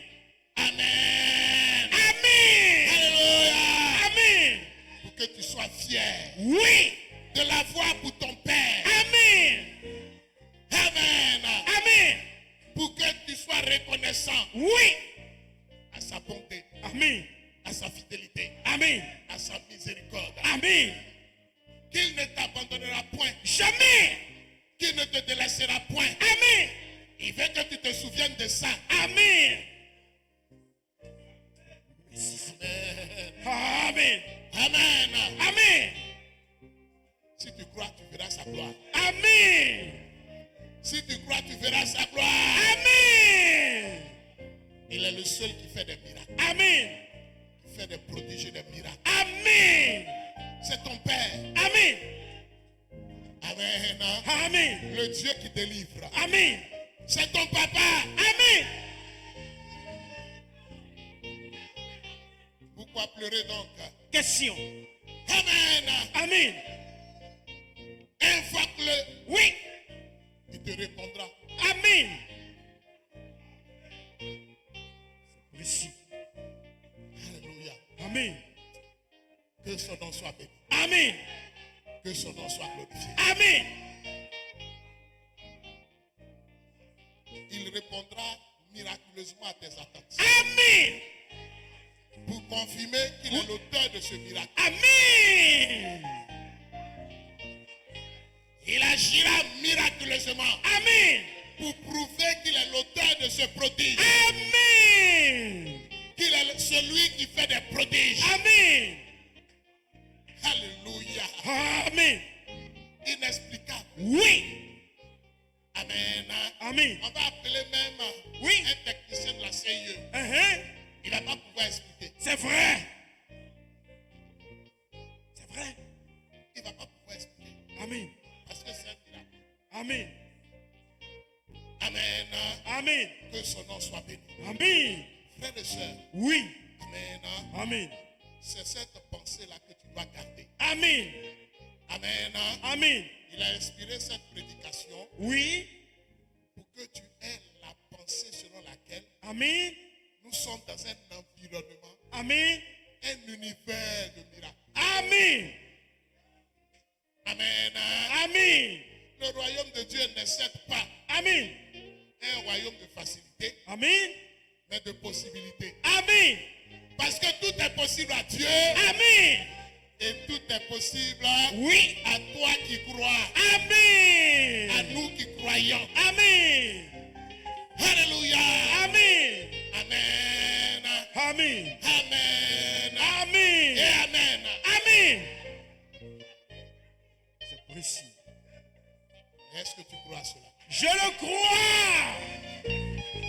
Amen. Amen. Alléluia. Amen. Pour que tu sois fier Oui. de l'avoir pour ton Père. Amen. Amen. Amen. Pour que tu sois reconnaissant Oui. à sa bonté, Amen. à sa fidélité, Amen. à sa miséricorde. Amen. Qu'il ne t'abandonnera point. Jamais. Qu'il ne te délaissera point. Amen. Il veut que tu te souviennes de ça. Amen. Amen. Amen. Amen. Amen. Si tu crois, tu verras sa gloire. Amen. Si tu crois, tu verras sa gloire. Amen. Il est le seul qui fait des miracles. Amen. Qui fait des prodiges et des miracles. Amen. C'est ton Père. Amen. Amen. Amen. Le Dieu qui délivre. Amen. C'est ton papa. Amen. Pourquoi pleurer donc? Question. Amen. Amen. Invoque-le. Oui. Il te répondra. Amen. Merci. Alléluia. Amen. Que son nom soit béni. Amen. Que son nom soit glorifié. Amen. Il répondra miraculeusement à tes attentes. Amen. Pour confirmer qu'il est l'auteur de ce miracle. Amen. Il agira miraculeusement. Amen. Pour prouver qu'il est l'auteur de ce prodige. Amen. Qu'il est celui qui fait des prodiges. Amen. Alléluia. Amen. Inexplicable. Oui. Amen. Amen. On va appeler même Oui. un technicien de la CIE. Il ne va pas pouvoir expliquer. C'est vrai. C'est vrai. Il ne va pas pouvoir expliquer. Amen. Parce que c'est un miracle. Amen. Amen. Amen. Que son nom soit béni. Amen. Frères et sœurs. Oui. Amen. Amen. C'est cette pensée-là que tu dois garder. Amen. Amen. Amen. Il a inspiré cette prédication Oui. pour que tu aies la pensée selon laquelle Amen. nous sommes dans un environnement, Amen. un univers de miracles. Amen. Amen. Amen. Le royaume de Dieu n'excède pas Amen. un royaume de facilité, Amen. mais de possibilité. Amen. Parce que tout est possible à Dieu Amen. et tout est possible Oui. à toi qui crois, Amen. à nous qui croyons. Amen. Alléluia. Amen. Amen. Amen. Amen. Amen. Et Amen. Amen. C'est précis. Est-ce que tu crois à cela? Je le crois.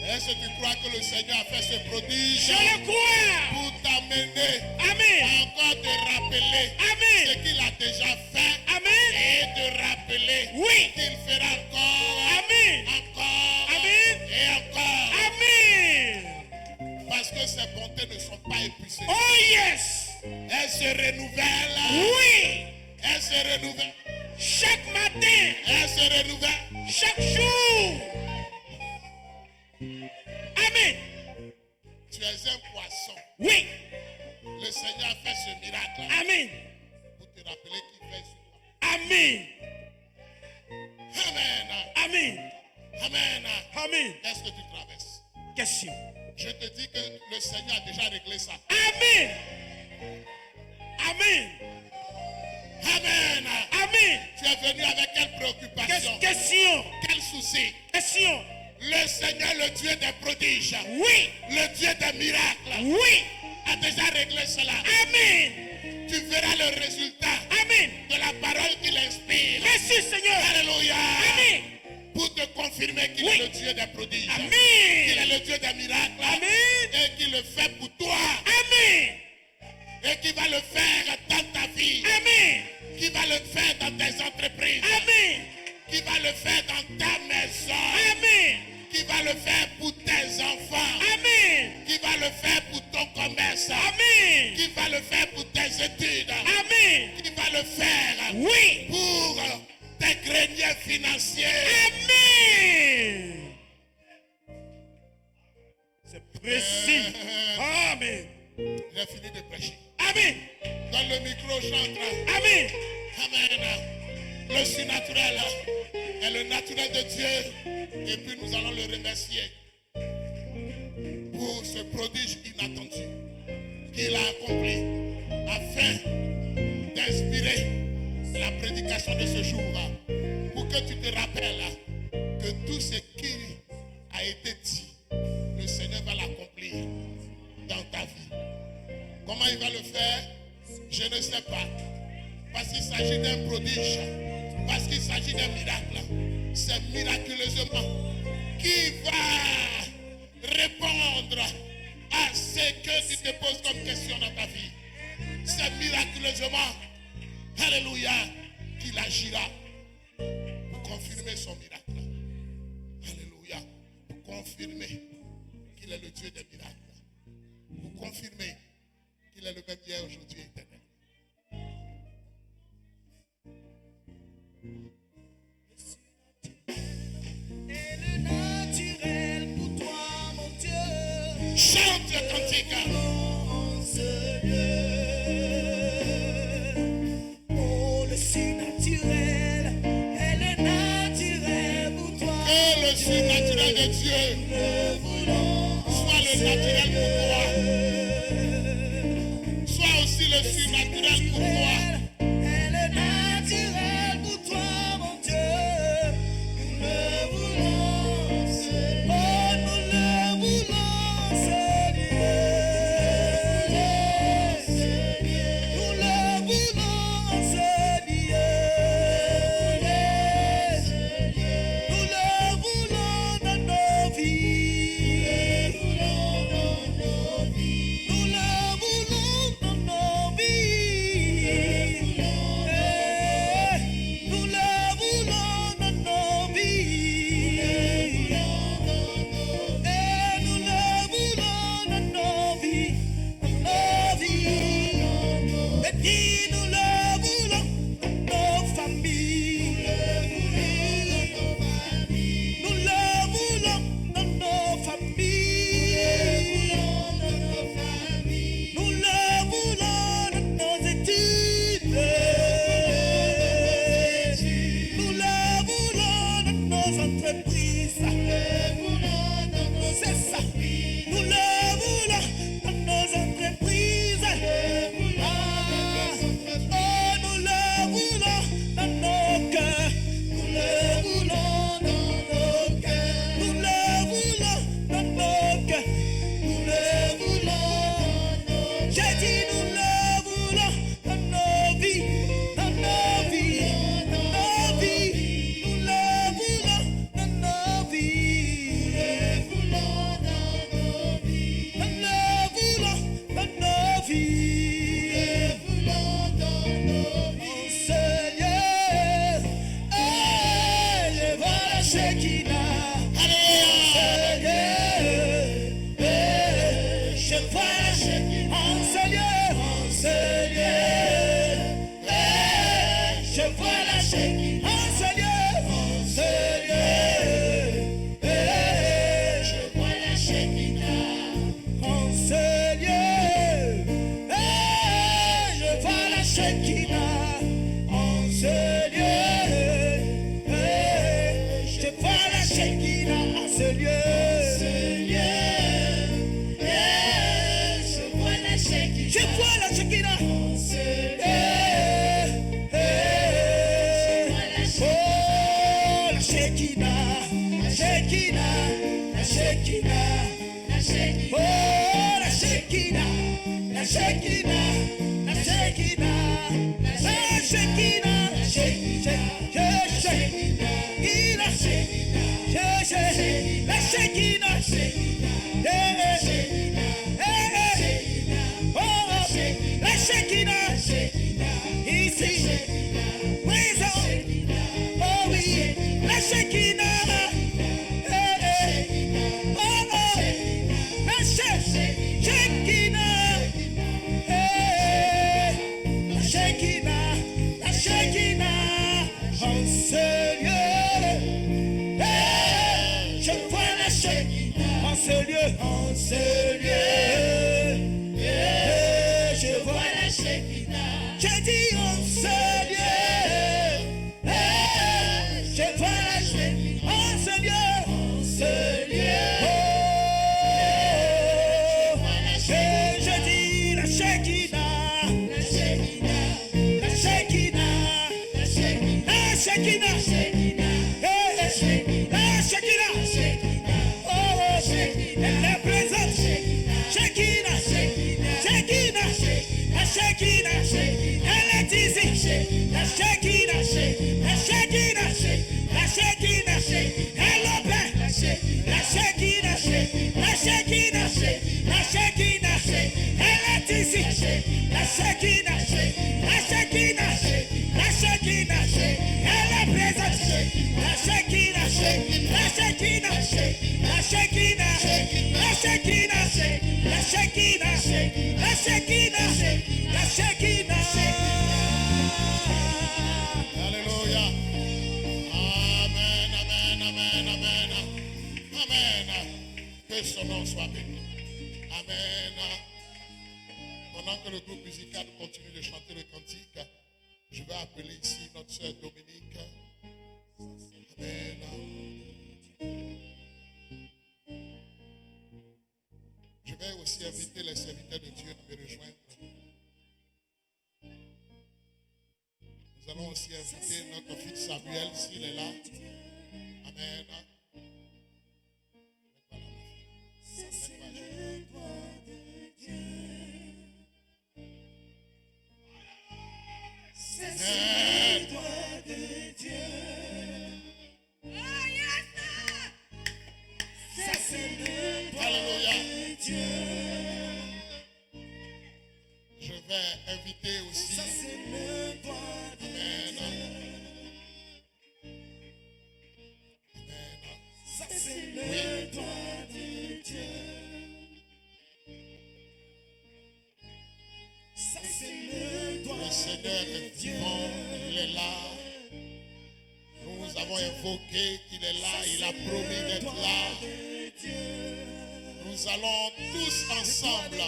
Est-ce que tu crois que le Seigneur a fait ce prodige Je le crois. pour t'amener Amen. encore te rappeler Amen. ce qu'il a déjà fait Amen. et te rappeler Oui. qu'il fera encore, Amen. encore Amen. et encore. Amen. Parce que ses bontés ne sont pas épuisées. Oh yes. Elles se renouvellent. Oui. Elles se renouvellent. Chaque matin. Elles se renouvellent. Chaque jour. Amen. Tu es un poisson. Oui. Le Seigneur a fait ce miracle Amen. pour te rappeler qu'il fait sur toi. Amen. Amen. Amen. Amen. Amen. Qu'est-ce que tu traverses? Question. Je te dis que le Seigneur a déjà réglé ça. Amen. Amen. Amen. Amen. Tu es venu avec quelle préoccupation? Question. Quel souci? Question. Le Seigneur, le Dieu des prodiges, Oui. le Dieu des miracles, Oui. a déjà réglé cela. Amen. Tu verras le résultat Amen. de la parole qu'il inspire. Merci Seigneur. Alléluia. Amen. Pour te confirmer qu'il est le Dieu des prodiges. Amen. Qu'il est le Dieu des miracles. Amen. Et qu'il le fait pour toi. Amen. Et qu'il va le faire dans ta vie. Amen. Qu'il va le faire dans tes entreprises. Amen. Qui va le faire dans ta maison. Amen. Qui va le faire pour tes enfants. Amen. Qui va le faire pour ton commerce. Amen. Qui va le faire pour tes études. Amen. Qui va le faire Oui. pour tes greniers financiers. Amen. C'est précis. Amen. J'ai fini de prêcher. Amen. Dans le micro chante. Amen. Amen. Le surnaturel est le naturel de Dieu. Et puis nous allons le remercier pour ce prodige inattendu qu'il a accompli afin d'inspirer la prédication de ce jour. Pour que tu te rappelles que tout ce qui Comment il va le faire? Je ne sais pas. Parce qu'il s'agit d'un prodige. Parce qu'il s'agit d'un miracle. C'est miraculeusement qui va répondre à ce que tu te poses comme question dans ta vie. C'est miraculeusement, alléluia, qu'il agira pour confirmer son miracle. Alléluia. Pour confirmer qu'il est le Dieu des miracles. Pour confirmer qu'il est le même hier, aujourd'hui et éternel. Et le naturel pour toi, mon Dieu. Chante le cantique. En ce lieu. Oh, le surnaturel est le naturel pour toi. Que le surnaturel de Dieu soit le naturel pour toi. Soit aussi le surnaturel pour toi. Est le naturel pour toi, mon Dieu. Nous le voulons, Seigneur. Oh, nous le voulons, Seigneur. Nous le voulons, Seigneur. Nous le voulons dans nos vies. Nous le voulons dans nos vies. Nous le voulons dans nos vies. Et nous le voulons dans nos vies. Dans nos vies. Et puis nous le voulons dans nos familles. Nous le voulons dans nos familles. Nous le voulons dans nos études. Nous le voulons dans nos entreprises. C'est ça. Nous le voulons dans nos entreprises. Oh, nous le voulons dans nos cœurs. Nous le voulons dans nos cœurs. Nous le voulons dans nos cœurs. Nous le voulons. J'ai dit nous le voulons dans nos vies. Dans nos vies. Dans nos vies. Nous le voulons dans nos vies. Nous le voulons dans nos vies. Nous le voulons dans nos vies. Nous le voulons dans nos vies. Seigneur, je vois la Shekinah. Seigneur, je vois la Shekinah. Seigneur, Seigneur, je vois la Shekinah. Seigneur, Seigneur, je vois la Shekinah. Oh Seigneur, je vois la Shekinah. Oh Seigneur, je vois la Shekinah. Oh Seigneur, je vois la Shekinah. Je vois la Shekinah. Oh la Shekinah, la Shekinah, la Shekinah, la Shekinah. Oh la Shekinah, la Shekinah, la Shekinah, la Shekinah, la Shekinah, la Shekinah, la Shekinah, ici, présent, oh oui, la Shekinah, oh oh, la Shekinah, la Shekinah, la Shekinah, oh Seigneur, je vois la Shekinah, oh Seigneur. Shekinah, la Shekinah, la Shekinah, elle est présente. La Shekinah, la Shekinah, la Shekinah, la Shekinah, la Shekinah, la Shekinah, la Shekinah. Alléluia. Amen, amen, amen, amen. Amen. Que son nom soit béni. Amen. Pendant que le groupe musical continue de chanter le cantique, je vais appeler ici notre sœur Dominique. Amen. Je vais aussi inviter les serviteurs de Dieu à me rejoindre. Nous allons aussi inviter notre fils Samuel s'il est là. Amen. C'est le doigt de Dieu. Ça c'est le doigt de Dieu. Je vais inviter aussi. Ça c'est le doigt de Dieu. Ça c'est le doigt de Dieu. Ça c'est le doigt. Le Seigneur est vivant, il est là. Nous avons invoqué qu'il est là, il a promis d'être là. Nous allons tous ensemble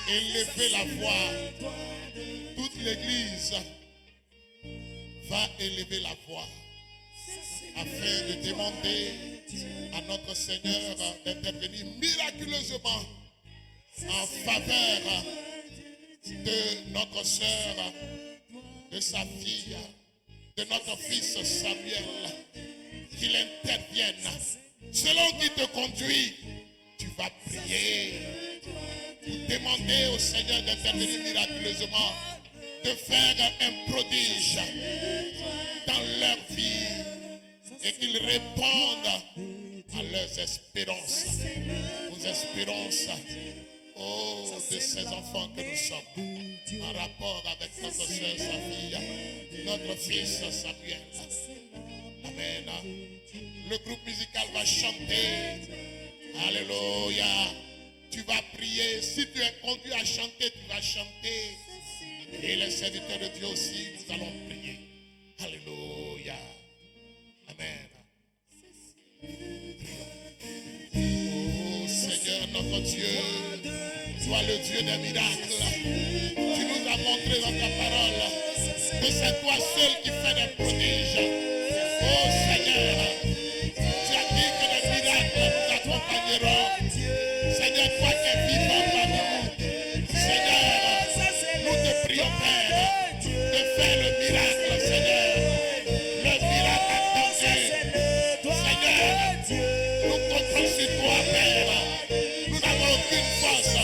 élever la voix. Toute l'église va élever la voix afin de demander à notre Seigneur d'intervenir miraculeusement en faveur de notre sœur, de sa fille, de notre fils Samuel, qu'il intervienne. Selon qui te conduit, tu vas prier pour demander au Seigneur d'intervenir miraculeusement, de faire un prodige dans leur vie et qu'ils répondent à leurs espérances, aux espérances de ces enfants que nous sommes, en rapport avec notre soeur, sa fille, notre fils Samuel. Amen. Le groupe musical va chanter. Alléluia. Tu vas prier. Si tu es conduit à chanter, tu vas chanter. Et les serviteurs de Dieu aussi, nous allons prier. Alléluia. Amen. Oh Seigneur notre Dieu, toi le Dieu des miracles, tu nous as montré dans ta parole que c'est toi seul qui fais des prodiges. Oh Seigneur, tu as dit que les miracles nous accompagneront. Seigneur, toi qui es vivant parmi nous, Seigneur, nous te prions Père de faire le miracle, Seigneur. Le miracle attendu. Seigneur, nous comptons sur toi, Père. Nous n'avons aucune force.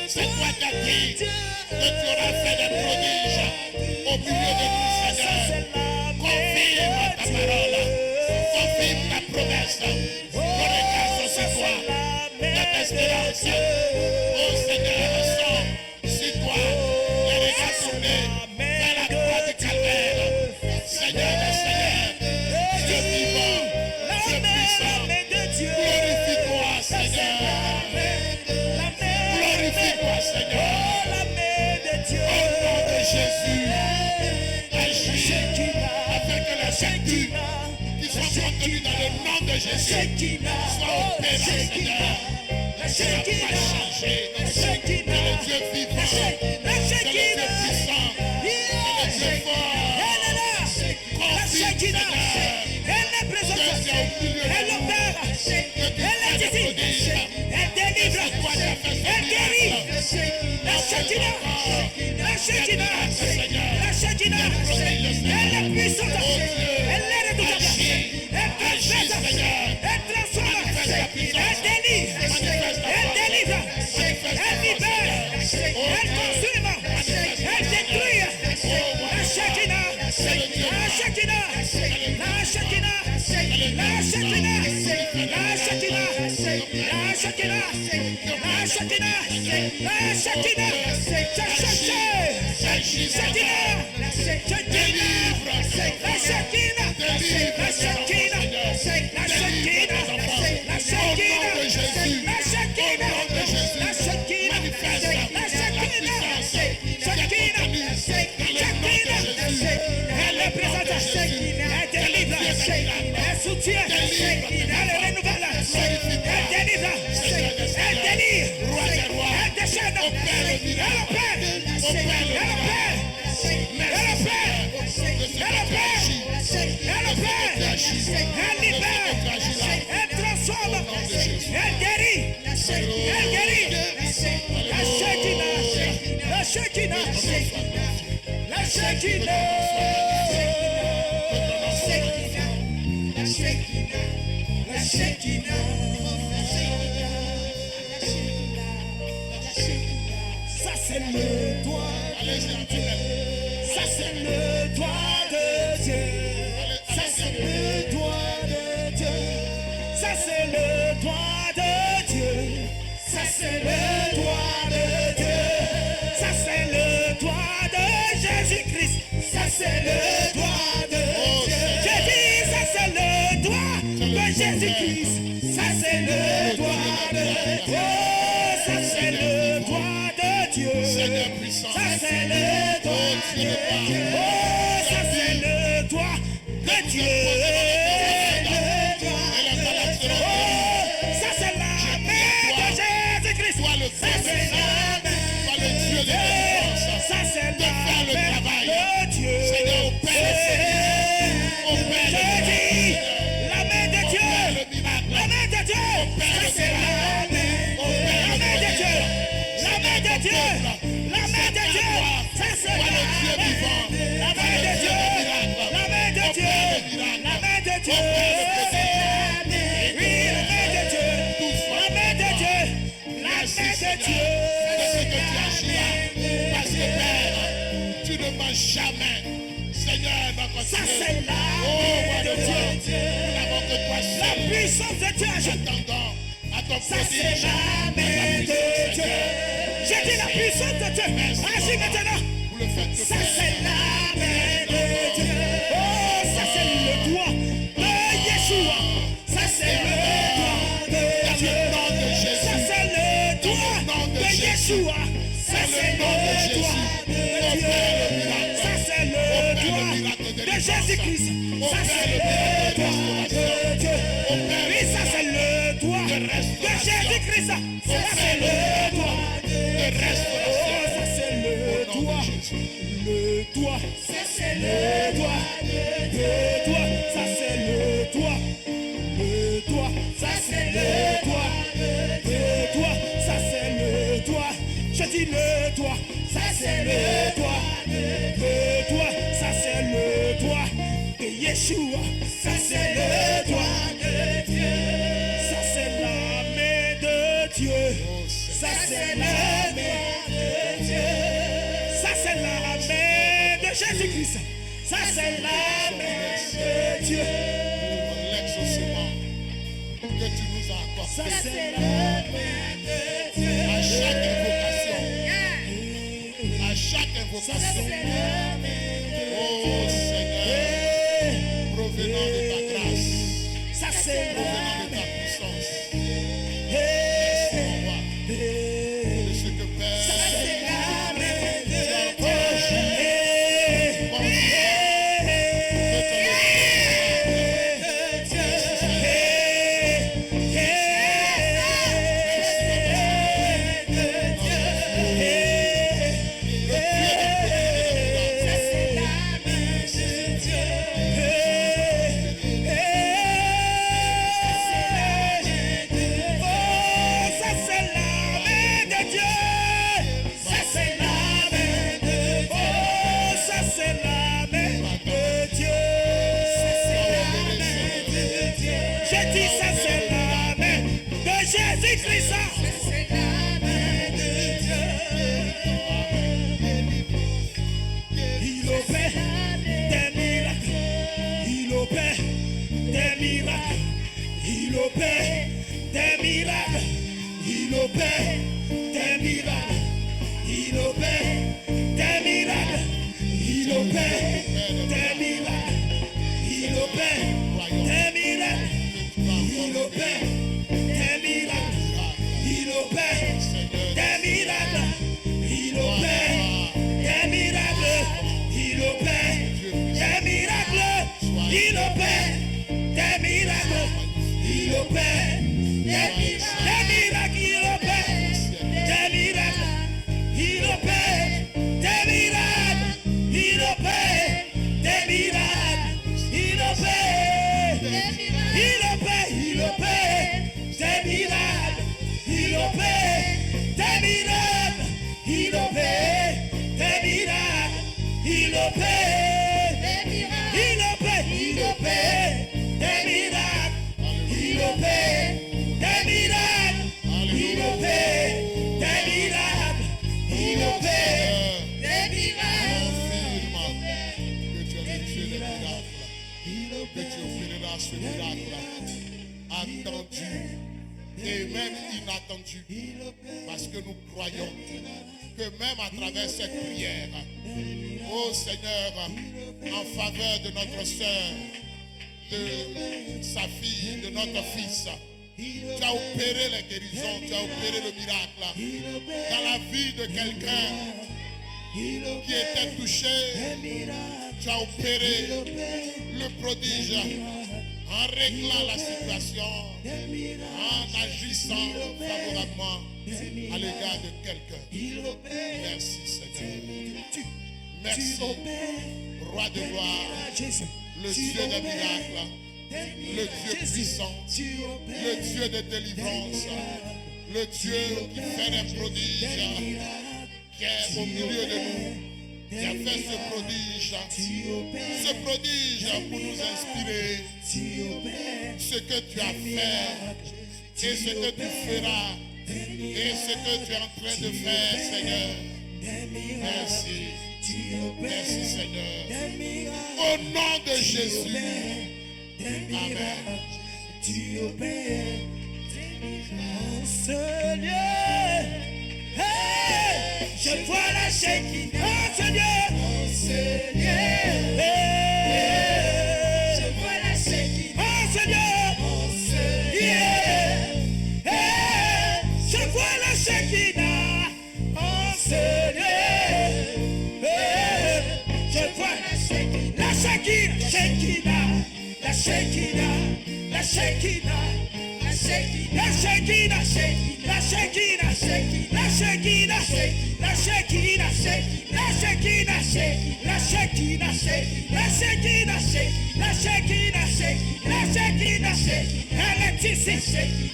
C'est toi qui as dit que tu auras fait des prodiges au milieu de nous, Seigneur. Confirme ta parole. Confirme ta promesse. Nous regardons sur toi. Notre espérance. Oh Seigneur, sommes sur toi. Les regards tournés vers la croix du calvaire. Seigneur, le Seigneur, Dieu vivant, Dieu puissant, glorifie-toi, Seigneur. Glorifie-toi, Seigneur. Au nom de Jésus, agis afin que les vertus qui sont contenues dans le nom de Jésus soient opérées, Seigneur. Ça n'a pas changé. C'est le Dieu vivant, c'est le Dieu puissant, c'est le Dieu fort. Confirme, Seigneur, Elle est présente, elle opère, elle est ici, elle délivre, elle guérit. La Shekinah, la Shekinah, la Shekinah, elle est puissante, elle est redoutable, elle transforme, elle transforme, elle délivre, elle libère, elle consume, elle détruit. La Shekinah, la Shekinah, la Shekinah, la Shekinah, la Shekinah, la Shekinah, Elle est présente, elle délivre, elle soutient, elle renouvelle, elle délivre, elle délivre, elle déchaîne, elle opère, elle libère, elle transforme, elle guérit, la Shekinah, la Shekinah. Ça c'est le doigt de Dieu. Ça c'est le doigt de Dieu. Ça c'est le doigt de Dieu. Ça c'est le doigt de Dieu. Ça c'est le doigt de Dieu. Ça c'est le doigt de Jésus-Christ. Ça c'est le doigt de Dieu. J'ai dit ça c'est le doigt de Jésus-Christ. Ça c'est le doigt de Dieu. Ça c'est le doigt de Dieu. Seigneur puissant. Ça c'est le doigt de Dieu. Oh, ça c'est le doigt de Dieu. Oh, ça c'est la main de Jésus-Christ. Ça c'est la main de Dieu. Ça c'est la main de Dieu. Seigneur, Je dis la main de Dieu. La main de Dieu. Ça c'est la main de Dieu. La main de Dieu. La main de Dieu. Ça c'est la main de Dieu. La main de Dieu. La main de Dieu. Oui, la main de Dieu. La main de Dieu. La main de Dieu. C'est ce que tu agis là. Parce que Père, tu ne manges jamais. Seigneur, notre Ça Dieu. c'est la Oh, main roi de de Dieu. Dieu. Nous n'avons que toi La seul. puissance de Dieu agit. Attendons à ton Ça c'est prodige. la main de Dieu. J'ai dit la puissance de Dieu. Agis maintenant. Vous le faites de Ça Père. c'est la main de Dieu. Oh, ça c'est le doigt de Yeshua. Ça c'est le doigt de Dieu. Dans le nom de Jésus. Ça c'est le doigt de Yeshua. Ça c'est le doigt de Dieu. Ça c'est le doigt de Jésus-Christ. Ça c'est le doigt de Dieu. Oui, ça c'est le doigt de Jésus-Christ. Ça c'est le doigt de restauration. Oh, ça c'est le doigt. Le doigt. Ça c'est le doigt. Le doigt. Ça c'est le doigt. Le doigt. Ça c'est le doigt. Le doigt. Ça c'est le doigt. Je dis le doigt. Ça c'est le doigt. Le doigt. Ça c'est le doigt de Yeshua. Ça c'est le doigt de Dieu. Ça c'est la main de Dieu. Ça c'est la main de Dieu. Ça c'est la main de Jésus-Christ. Ça c'est la main de Dieu. L'exaucement que tu nous as accordé. Ça c'est la main de Dieu. À chaque invocation. À chaque Ça invocation. c'est la main de Oh Seigneur, provenant de ta grâce, Ça c'est la provenant de ta puissance. main Mon roi, de ce que Père, c'est la main de Dieu. Jésus-Christ, c'est la main de Dieu. Il opère des miracles. Il opère des miracles. Il opère des miracles. il opère des miracles. Il opère des miracles. Il opère des miracles. Il opère des miracles. Il opère des miracles. Il opère des miracles. Il opère des miracles. Il opère des miracles. Il opère des miracles. Il opère des miracles. Il opère des miracles. Il opère des miracles. Il opère des miracles. Il opère. Il opère. Il opère des miracles. Il opère des miracles. Il opère des miracles. Il opère des miracles. Il opère. Il opère des miracles. Il opère des miracles. Il opère des miracles. Il opère des miracles. Que tu offriras ce miracle attendu et même inattendu, parce que nous croyons que même à travers cette prière, ô Seigneur, en faveur de notre sœur, de sa fille, de notre fils, tu as opéré les guérisons, tu as opéré le miracle dans la vie de quelqu'un qui était touché. Tu as opéré le prodige en réglant la situation, en agissant favorablement à l'égard de quelqu'un. Merci Seigneur. Merci, Roi de gloire, le Dieu des miracles, le Dieu puissant, le Dieu de délivrance, le Dieu qui fait des prodiges, qui est au milieu de nous, qui a fait ce prodige pour nous inspirer ce que tu as fait et ce que tu feras et ce que tu es en train de faire, Seigneur. Merci. Merci, Seigneur. Au nom de Jésus. Amen. Seigneur, hey, je vois la Shekinah. Oh Seigneur, hey, je vois la Shekinah. Oh Seigneur, yeah, hey, je vois la Shekinah. Oh Seigneur, hey, je vois la Shekinah, Shekinah, la Shekinah, la Shekinah. La Shekinah, la Shekinah, la Shekinah, la Shekinah, la Shekinah, la Shekinah, la Shekinah, la Shekinah, la Shekinah, elle est ici,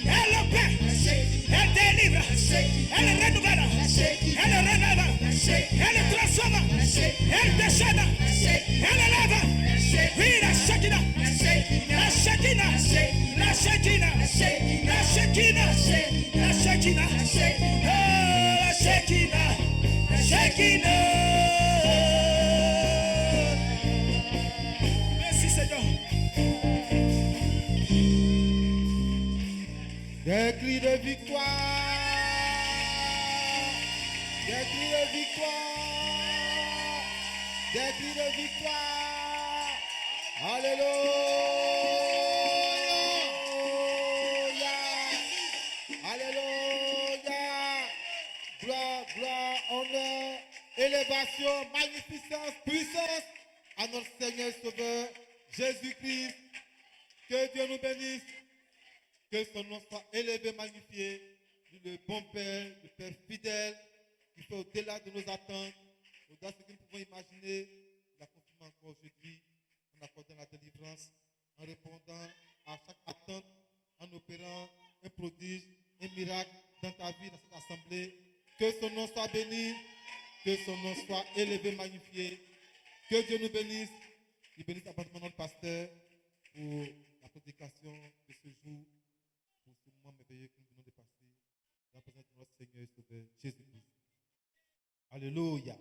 elle opère, elle délivre, elle renouvelle, elle rénove, elle transforme, elle déchaîne, elle élève, oui la Shekinah, la Shekinah, la Shekinah, la Shekinah, la Shekinah, la Shekinah, la Shekinah, la Shekinah. Merci Seigneur. Des cris de victoire, des cris de victoire, des cris de victoire. Alléluia, alléluia. Gloire, gloire, honneur, élévation, magnificence, puissance à notre Seigneur Sauveur Jésus-Christ. Que Dieu nous bénisse. Que son nom soit élevé, magnifié, le bon Père, le Père fidèle, qui fait au-delà de nos attentes, au-delà de ce que nous pouvons imaginer. Il a confirmé encore aujourd'hui en accordant la délivrance, en répondant à chaque attente, en opérant un prodige, un miracle dans ta vie, dans cette assemblée. Que son nom soit béni, que son nom soit élevé, magnifié. Que Dieu nous bénisse. Il bénisse abondamment notre pasteur pour la prédication de ce jour. Pour ce moment merveilleux que nous venons de passer, dans la présence de notre Seigneur et Sauveur Jésus-Christ. Alléluia.